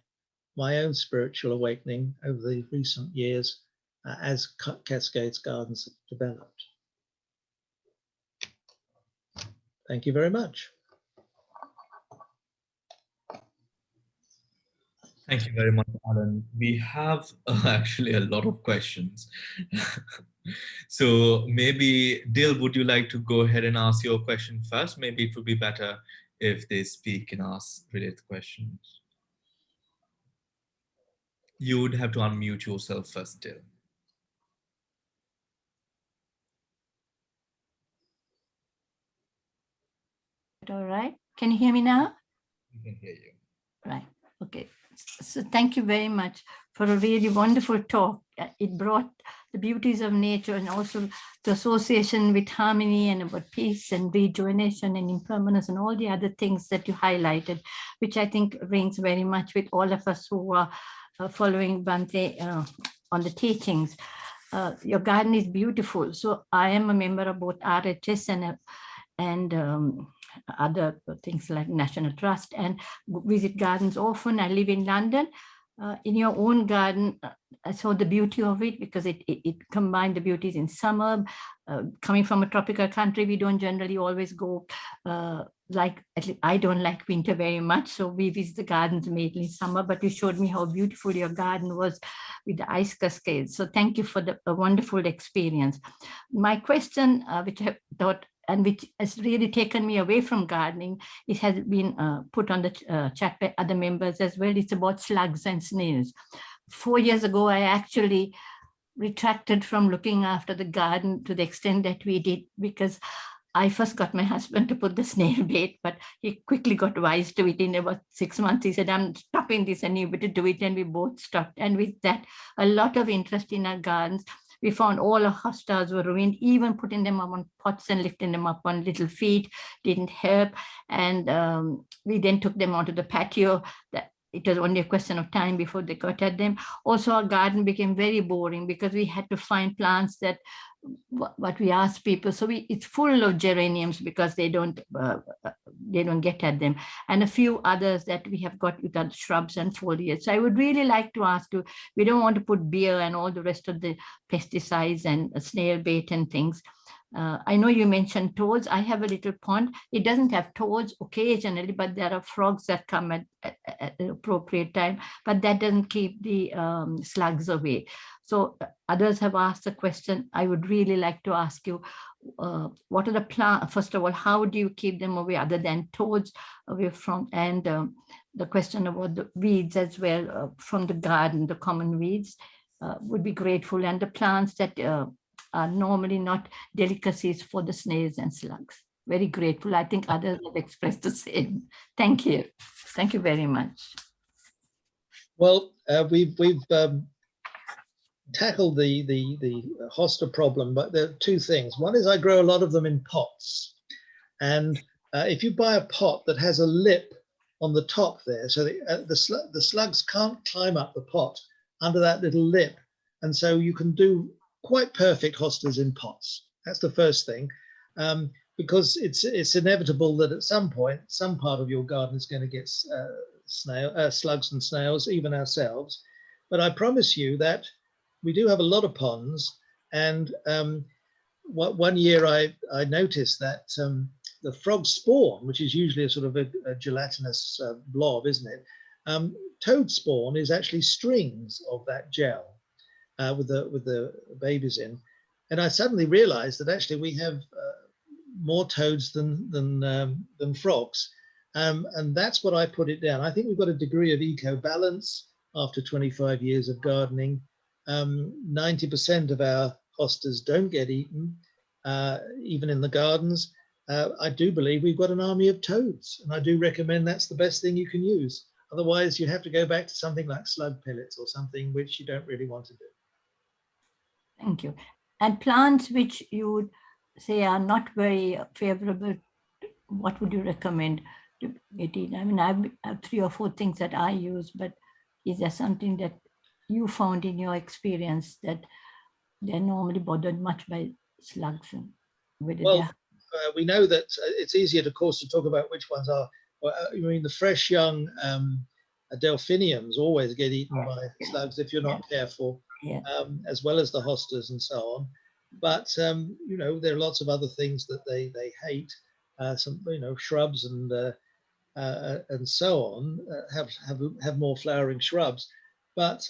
Speaker 2: own spiritual awakening over the recent years as Cascades Gardens have developed. Thank you very much.
Speaker 1: Thank you very much, Alan. We have actually a lot of questions. So maybe, Dil, would you like to go ahead and ask your question first? Maybe it would be better if they speak and ask related questions. You would have to unmute yourself first, Dil.
Speaker 3: All right. Can you hear me now?
Speaker 1: We can hear you.
Speaker 3: Right. Okay. So thank you very much for a really wonderful talk. It brought the beauties of nature and also the association with harmony and about peace and rejuvenation and impermanence and all the other things that you highlighted, which I think rings very much with all of us who are following Bhante on the teachings. Your garden is beautiful. So I am a member of both RHS and other things like National Trust, and visit gardens often. I live in London. In your own garden, I saw the beauty of it because it combined the beauties in summer. Coming from a tropical country, we don't generally always go, like, at least I don't like winter very much, so we visit the gardens mainly in summer, but you showed me how beautiful your garden was with the ice cascades. So thank you for a wonderful experience. My question, which I thought, and which has really taken me away from gardening, it has been put on the chat by other members as well. It's about slugs and snails. 4 years ago, I actually retracted from looking after the garden to the extent that we did, because I first got my husband to put the snail bait, but he quickly got wise to it. In about 6 months, he said, I'm stopping this and you better do it. And we both stopped. And with that, a lot of interest in our gardens. We found all our hostas were ruined. Even putting them up on pots and lifting them up on little feet didn't help. And we then took them onto the patio. It was only a question of time before they got at them. Also, our garden became very boring because we had to find plants that what we asked people. So it's full of geraniums because they don't get at them, and a few others that we have got with our shrubs and foliage. So I would really like to ask you, we don't want to put beer and all the rest of the pesticides and snail bait and things. I know you mentioned toads. I have a little pond. It doesn't have toads occasionally, but there are frogs that come at an appropriate time, but that doesn't keep the slugs away. So others have asked the question. I would really like to ask you, what are the plants? First of all, how do you keep them away other than toads away from, and the question about the weeds as well from the garden, the common weeds, would be grateful. And the plants that are normally not delicacies for the snails and slugs. Very grateful. I think others have expressed the same. Thank you. Thank you very much.
Speaker 2: Well, we've tackled the hosta problem, but there are two things. One is I grow a lot of them in pots, and if you buy a pot that has a lip on the top there, so the slugs can't climb up the pot under that little lip, and so you can do quite perfect hostas in pots. That's the first thing, because it's inevitable that at some point, some part of your garden is going to get slugs and snails, even ourselves. But I promise you that we do have a lot of ponds, and one year I noticed that the frog spawn, which is usually a sort of a gelatinous blob, isn't it? Toad spawn is actually strings of that gel. With the babies in, and I suddenly realized that actually we have more toads than frogs, and that's what I put it down. I think we've got a degree of eco balance after 25 years of gardening. 90% of our hostas don't get eaten, even in the gardens. I do believe we've got an army of toads, and I do recommend that's the best thing you can use. Otherwise, you have to go back to something like slug pellets or something which you don't really want to do.
Speaker 3: Thank you. And plants which you would say are not very favorable, what would you recommend to get in? I mean, I have 3 or 4 things that I use, but is there something that you found in your experience that they're normally bothered much by slugs? And
Speaker 2: well, we know that it's easier, of course, to talk about which ones are. I mean, the fresh young delphiniums always get eaten by slugs if you're not careful.
Speaker 3: Yeah.
Speaker 2: As well as the hostas and so on. But you know, there are lots of other things that they hate. Some, you know, shrubs and so on have more flowering shrubs. But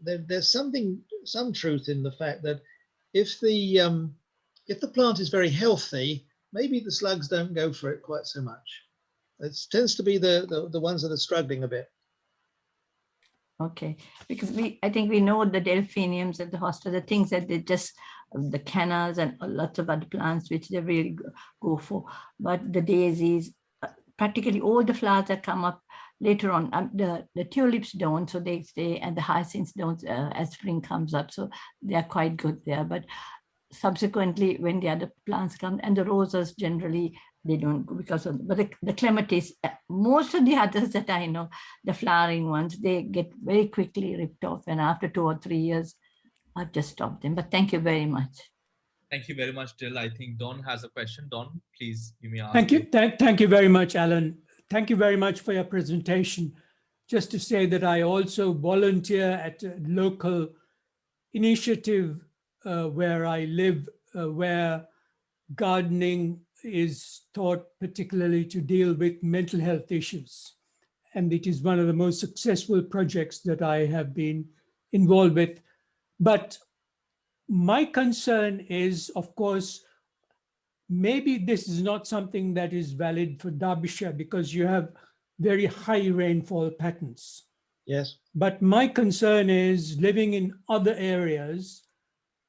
Speaker 2: there's some truth in the fact that if the plant is very healthy, maybe the slugs don't go for it quite so much. It tends to be the ones that are struggling a bit.
Speaker 3: Okay, because I think we know the delphiniums and the hosta, the things that they just, the cannas and lots of other plants which they really go for. But the daisies, practically all the flowers that come up later on, the tulips don't, so they stay, and the hyacinths don't as spring comes up, so they are quite good there. But subsequently, when the other plants come, and the roses generally, they don't go because of, but the clematis, most of the others that I know, the flowering ones, they get very quickly ripped off, and after 2 or 3 years, I've just stopped them. But thank you very much.
Speaker 1: Thank you very much, Dill. I think Don has a question. Don, please, you may ask.
Speaker 4: Thank you. Thank you very much, Alan. Thank you very much for your presentation. Just to say that I also volunteer at a local initiative where I live, where gardening is taught particularly to deal with mental health issues. And it is one of the most successful projects that I have been involved with. But my concern is, of course, maybe this is not something that is valid for Derbyshire because you have very high rainfall patterns.
Speaker 2: Yes.
Speaker 4: But my concern is living in other areas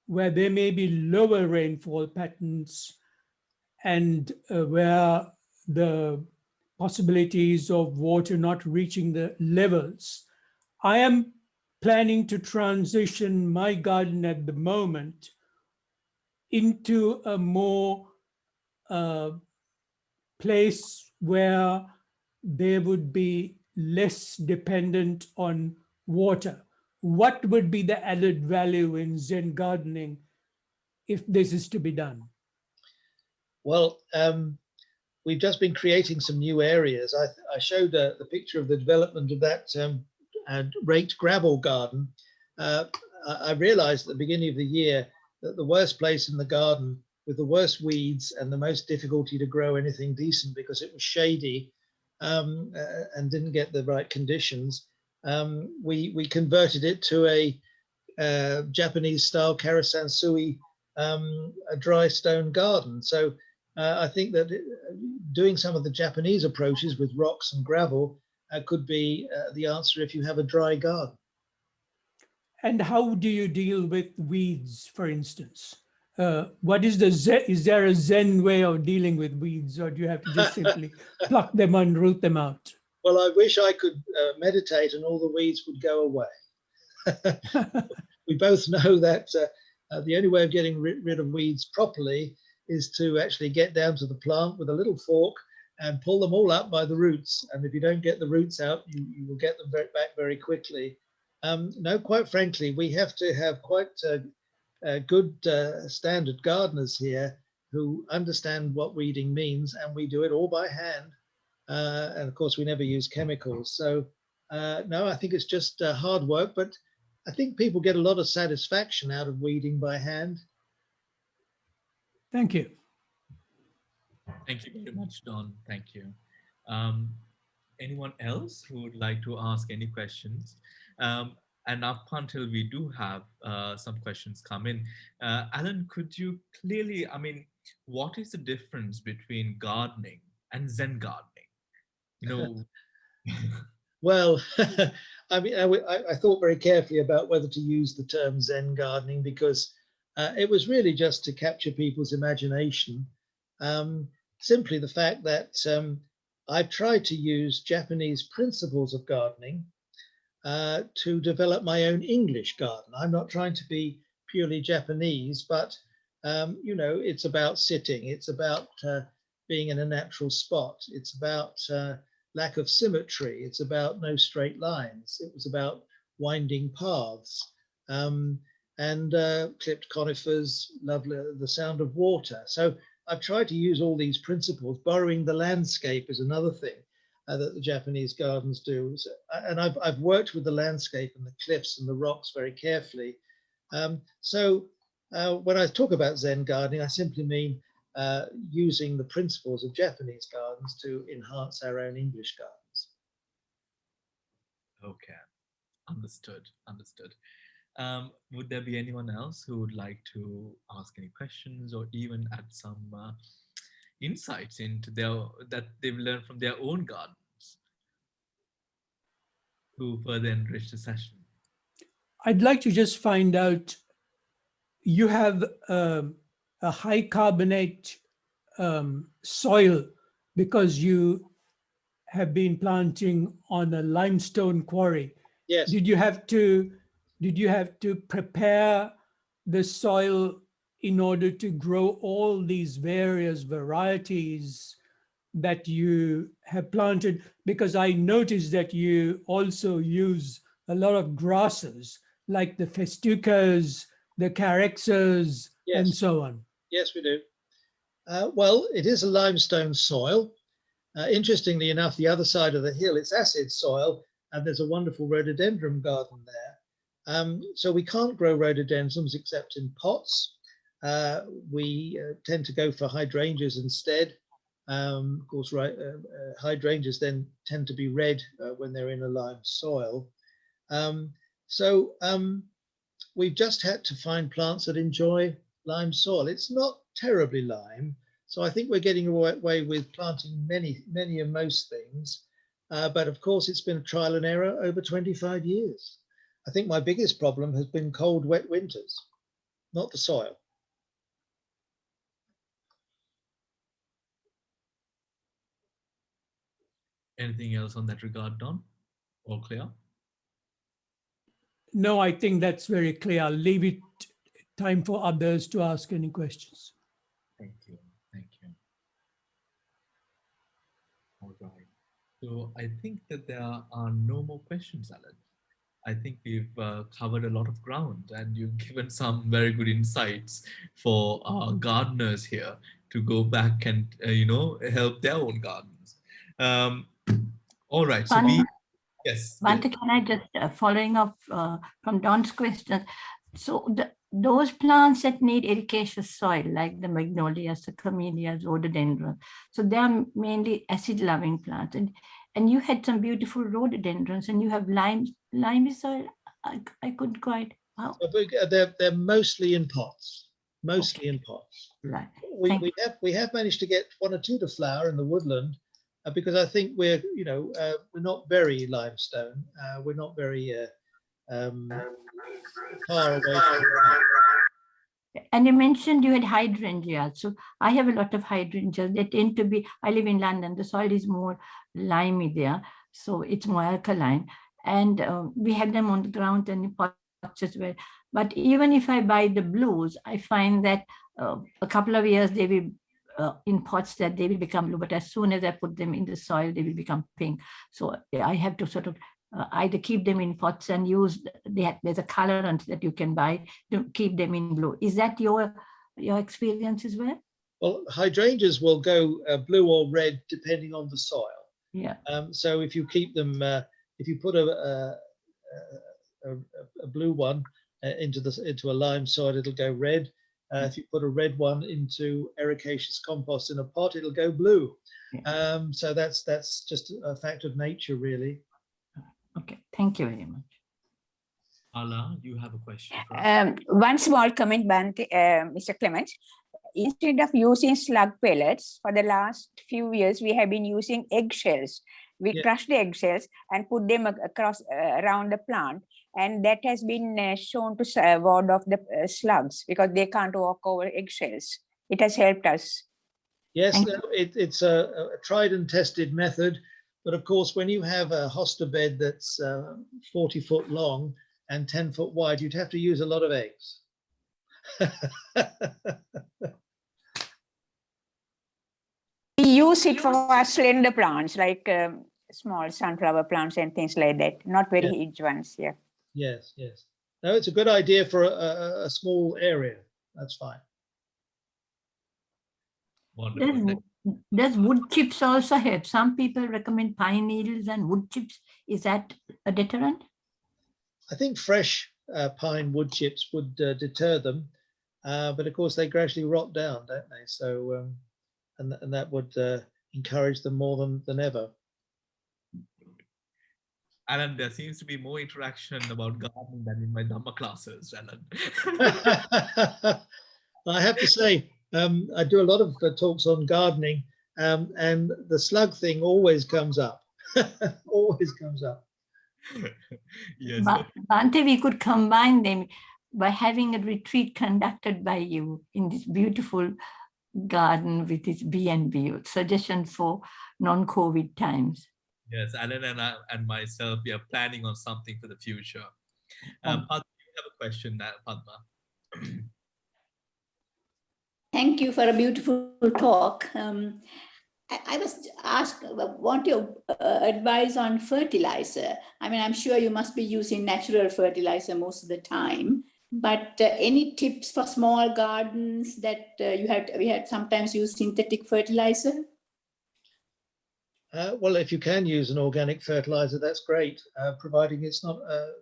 Speaker 4: where there may be lower rainfall patterns and where the possibilities of water not reaching the levels. I am planning to transition my garden at the moment into a more place where they would be less dependent on water. What would be the added value in Zen gardening if this is to be done?
Speaker 2: Well, we've just been creating some new areas. I showed the picture of the development of that raked gravel garden. I realized at the beginning of the year that the worst place in the garden with the worst weeds and the most difficulty to grow anything decent because it was shady and didn't get the right conditions. We converted it to a Japanese style karasansui, a dry stone garden. So I think that doing some of the Japanese approaches with rocks and gravel could be the answer if you have a dry garden.
Speaker 4: And how do you deal with weeds, for instance? What is the Zen, is there a Zen way of dealing with weeds, or do you have to just simply pluck them and root them out?
Speaker 2: Well, I wish I could meditate and all the weeds would go away. We both know that the only way of getting rid of weeds properly is to actually get down to the plant with a little fork and pull them all up by the roots. And if you don't get the roots out, you will get them back very quickly. No, quite frankly, we have to have quite good standard gardeners here who understand what weeding means, and we do it all by hand. And of course, we never use chemicals. So no, I think it's just hard work, but I think people get a lot of satisfaction out of weeding by hand.
Speaker 4: Thank you.
Speaker 1: Thank you very much, Don. Thank you. Anyone else who would like to ask any questions? And up until we do have some questions come in, Alan, could you clearly, I mean, what is the difference between gardening and Zen gardening? You know,
Speaker 2: well, I mean, I thought very carefully about whether to use the term Zen gardening because it was really just to capture people's imagination. Simply the fact that I've tried to use Japanese principles of gardening to develop my own English garden. I'm not trying to be purely Japanese, but you know, it's about sitting. It's about being in a natural spot. It's about lack of symmetry. It's about no straight lines. It was about winding paths and clipped conifers, lovely, the sound of water. So I've tried to use all these principles. Borrowing the landscape is another thing that the Japanese gardens do. So, and I've worked with the landscape and the cliffs and the rocks very carefully. So when I talk about Zen gardening, I simply mean using the principles of Japanese gardens to enhance our own English gardens.
Speaker 1: okay, understood, understood. Would there be anyone else who would like to ask any questions or even add some insights into that they've learned from their own gardens to further enrich the session?
Speaker 4: I'd like to just find out, you have a high carbonate soil because you have been planting on a limestone quarry.
Speaker 2: Yes.
Speaker 4: Did you have to prepare the soil in order to grow all these various varieties that you have planted? Because I noticed that you also use a lot of grasses like the festucas, the carexas,
Speaker 2: Yes.
Speaker 4: and so on.
Speaker 2: Yes, we do. Well, it is a limestone soil. Interestingly enough, the other side of the hill, it's acid soil, and there's a wonderful rhododendron garden there. So we can't grow rhododendrons except in pots. We tend to go for hydrangeas instead. Of course, hydrangeas then tend to be red when they're in a lime soil. So we've just had to find plants that enjoy lime soil. It's not terribly lime, so I think we're getting away with planting many and most things. But of course, it's been a trial and error over 25 years. I think my biggest problem has been cold, wet winters, not the soil.
Speaker 1: Anything else on that regard, Don? All clear?
Speaker 4: No, I think that's very clear. I'll leave it time for others to ask any questions.
Speaker 1: Thank you. Thank you. All right. So I think that there are no more questions, Alan. I think we've covered a lot of ground, and you've given some very good insights for our gardeners here to go back and help their own gardens. All right. So yes.
Speaker 3: Bhante, can I just following up from Don's question? So those plants that need ericaceous soil, like the magnolias, the camellias, rhododendron, so they are mainly acid-loving plants. And you had some beautiful rhododendrons, and you have limey soil. I couldn't quite. Wow.
Speaker 2: They're mostly in pots. Mostly in pots.
Speaker 3: Right.
Speaker 2: We have managed to get one or two to flower in the woodland, because I think we're not very limestone. We're not very far away from that.
Speaker 3: And you mentioned you had hydrangeas. So I have a lot of hydrangeas. They tend to be, I live in London, the soil is more limey there. So it's more alkaline. And we have them on the ground and in pots as well. But even if I buy the blues, I find that a couple of years they will, in pots, that they will become blue. But as soon as I put them in the soil, they will become pink. So I have to sort of either keep them in pots and use, there's a colorant that you can buy to keep them in blue. Is that your experience as well?
Speaker 2: Well, hydrangeas will go blue or red depending on the soil.
Speaker 3: Yeah.
Speaker 2: So if you keep them, if you put a blue one into a lime soil, it'll go red. If you put a red one into ericaceous compost in a pot, it'll go blue. Yeah. So that's just a fact of nature, really.
Speaker 3: Okay, thank you very much.
Speaker 1: Ala, you have a question.
Speaker 5: One small comment, Mr. Clement. Instead of using slug pellets, for the last few years, we have been using eggshells. We crush the eggshells and put them across around the plant. And that has been shown to ward off the slugs because they can't walk over eggshells. It has helped us.
Speaker 2: Yes, it's a tried and tested method. But of course, when you have a hosta bed that's 40 foot long and 10 foot wide, you'd have to use a lot of eggs.
Speaker 5: We use it for our slender plants, like small sunflower plants and things like that. Not very huge ones, yeah.
Speaker 2: Yes. No, it's a good idea for a small area. That's fine.
Speaker 1: Wonderful.
Speaker 3: Does wood chips also help? Some people recommend pine needles and wood chips. Is that a deterrent?
Speaker 2: I think fresh pine wood chips would deter them, but of course they gradually rot down, don't they? So, and that would encourage them more than ever.
Speaker 1: Alan, there seems to be more interaction about gardening than in my Dhamma classes, Alan.
Speaker 2: I have to say, I do a lot of talks on gardening, and the slug thing always comes up. Always comes up.
Speaker 1: Yes.
Speaker 3: Bhante, we could combine them by having a retreat conducted by you in this beautiful garden with its B&B, suggestion for non-COVID times.
Speaker 1: Yes, Alan and myself, we are planning on something for the future. Padma, you have a question now, Padma.
Speaker 6: Thank you for a beautiful talk. I was asked, want your advice on fertilizer. I mean, I'm sure you must be using natural fertilizer most of the time. But any tips for small gardens that we had sometimes use synthetic fertilizer?
Speaker 2: Well, if you can use an organic fertilizer, that's great, providing it's not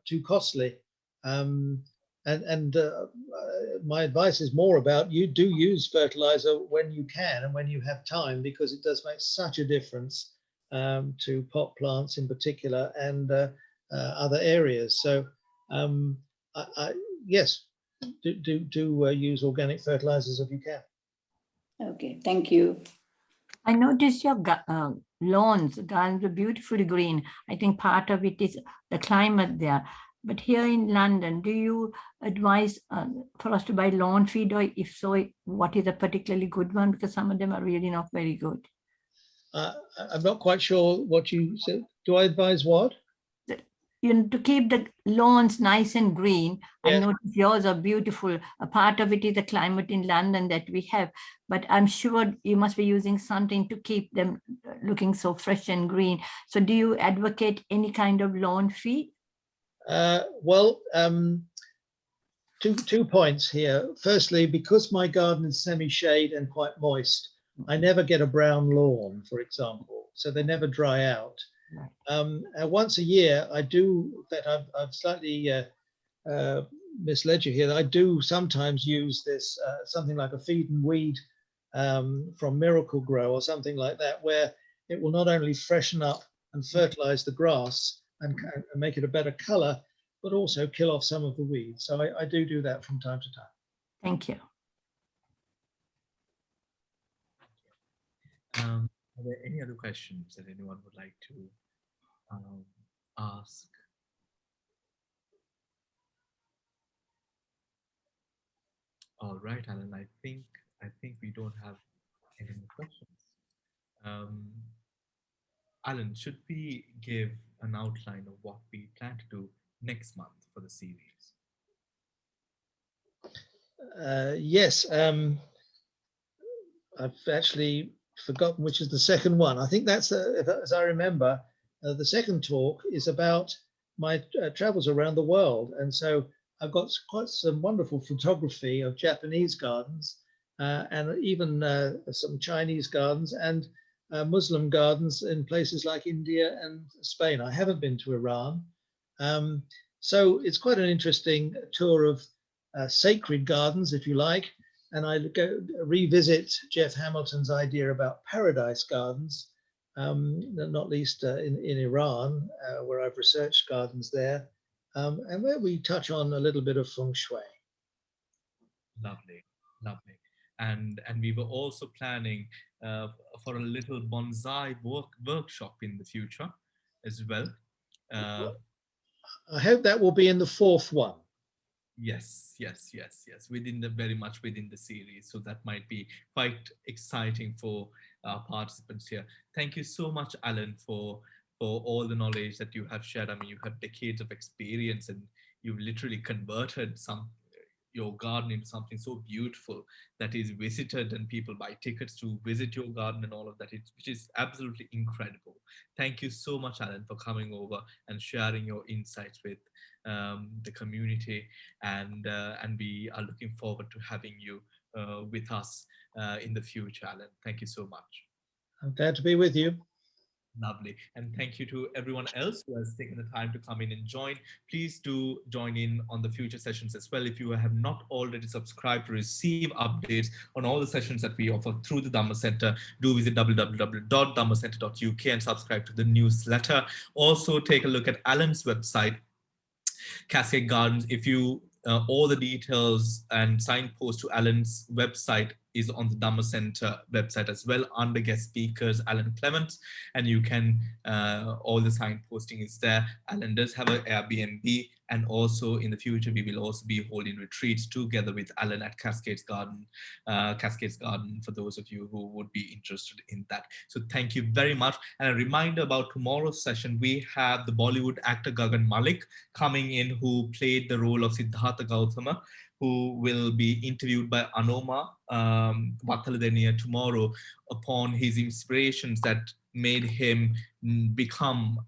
Speaker 2: too costly. My advice is more about you do use fertilizer when you can and when you have time, because it does make such a difference to pot plants in particular and other areas. So yes, do use organic fertilizers if you can.
Speaker 6: Okay, thank you.
Speaker 3: I noticed your lawns, gardens are beautifully green. I think part of it is the climate there. But here in London, do you advise for us to buy lawn feed, or if so, what is a particularly good one? Because some of them are really not very good.
Speaker 2: I'm not quite sure what you said. Do I advise what?
Speaker 3: You know, to keep the lawns nice and green.
Speaker 2: Yes.
Speaker 3: I notice yours are beautiful. A part of it is the climate in London that we have, but I'm sure you must be using something to keep them looking so fresh and green. So do you advocate any kind of lawn feed?
Speaker 2: Well, two points here. Firstly, because my garden is semi-shade and quite moist, I never get a brown lawn, for example, so they never dry out. Once a year, I do, that I've slightly misled you here. I do sometimes use this, something like a feed and weed from Miracle Grow or something like that, where it will not only freshen up and fertilize the grass and make it a better color, but also kill off some of the weeds. So I do that from time to time.
Speaker 3: Thank you.
Speaker 1: Are there any other questions that anyone would like to ask? All right, Alan, I think we don't have any more questions. Alan, should we give an outline of what we plan to do next month for the series?
Speaker 2: Yes, I've actually forgotten which is the second one. I think that's, as I remember, the second talk is about my travels around the world. And so I've got quite some wonderful photography of Japanese gardens and even some Chinese gardens and Muslim gardens in places like India and Spain. I haven't been to Iran. So it's quite an interesting tour of sacred gardens, if you like. And I go revisit Jeff Hamilton's idea about paradise gardens, not least in Iran, where I've researched gardens there, and where we touch on a little bit of feng shui.
Speaker 1: Lovely, lovely. And we were also planning for a little bonsai workshop in the future as well.
Speaker 2: I hope that will be in the fourth one.
Speaker 1: Yes, very much within the series. So that might be quite exciting for our participants here. Thank you so much, Alan, for all the knowledge that you have shared. I mean, you have decades of experience and you've literally converted your garden into something so beautiful that is visited, and people buy tickets to visit your garden and all of that, which is absolutely incredible. Thank you so much, Alan, for coming over and sharing your insights with the community, and we are looking forward to having you with us in the future, Alan. Thank you so much.
Speaker 2: I'm glad to be with you.
Speaker 1: Lovely. And thank you to everyone else who has taken the time to come in and join. Please do join in on the future sessions as well. If you have not already subscribed to receive updates on all the sessions that we offer through the Dhamma Center, do visit www.dhammacenter.uk and subscribe to the newsletter. Also, take a look at Alan's website, Cascades Gardens. If you all the details and signpost to Alan's website is on the Dhamma Center website as well, under guest speakers Alan Clements, and you can all the signposting is there. Alan does have an Airbnb, and also in the future we will also be holding retreats together with Alan at Cascades Garden for those of you who would be interested in that. So thank you very much. And a reminder about tomorrow's session, we have the Bollywood actor Gagan Malik coming in, who played the role of Siddhartha Gautama, who will be interviewed by Anoma Vathaladeniya tomorrow upon his inspirations that made him become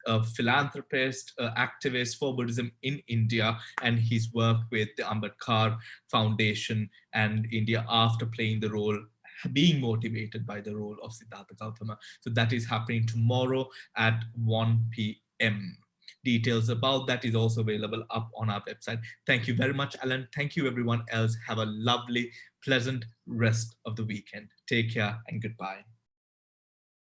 Speaker 1: a philanthropist, activist for Buddhism in India, and he's worked with the Ambedkar Foundation and India after playing the role, being motivated by the role of Siddhartha Gautama. So that is happening tomorrow at 1 p.m. Details about that is also available up on our website. Thank you very much, Alan. Thank you, everyone else. Have a lovely, pleasant rest of the weekend. Take care and goodbye.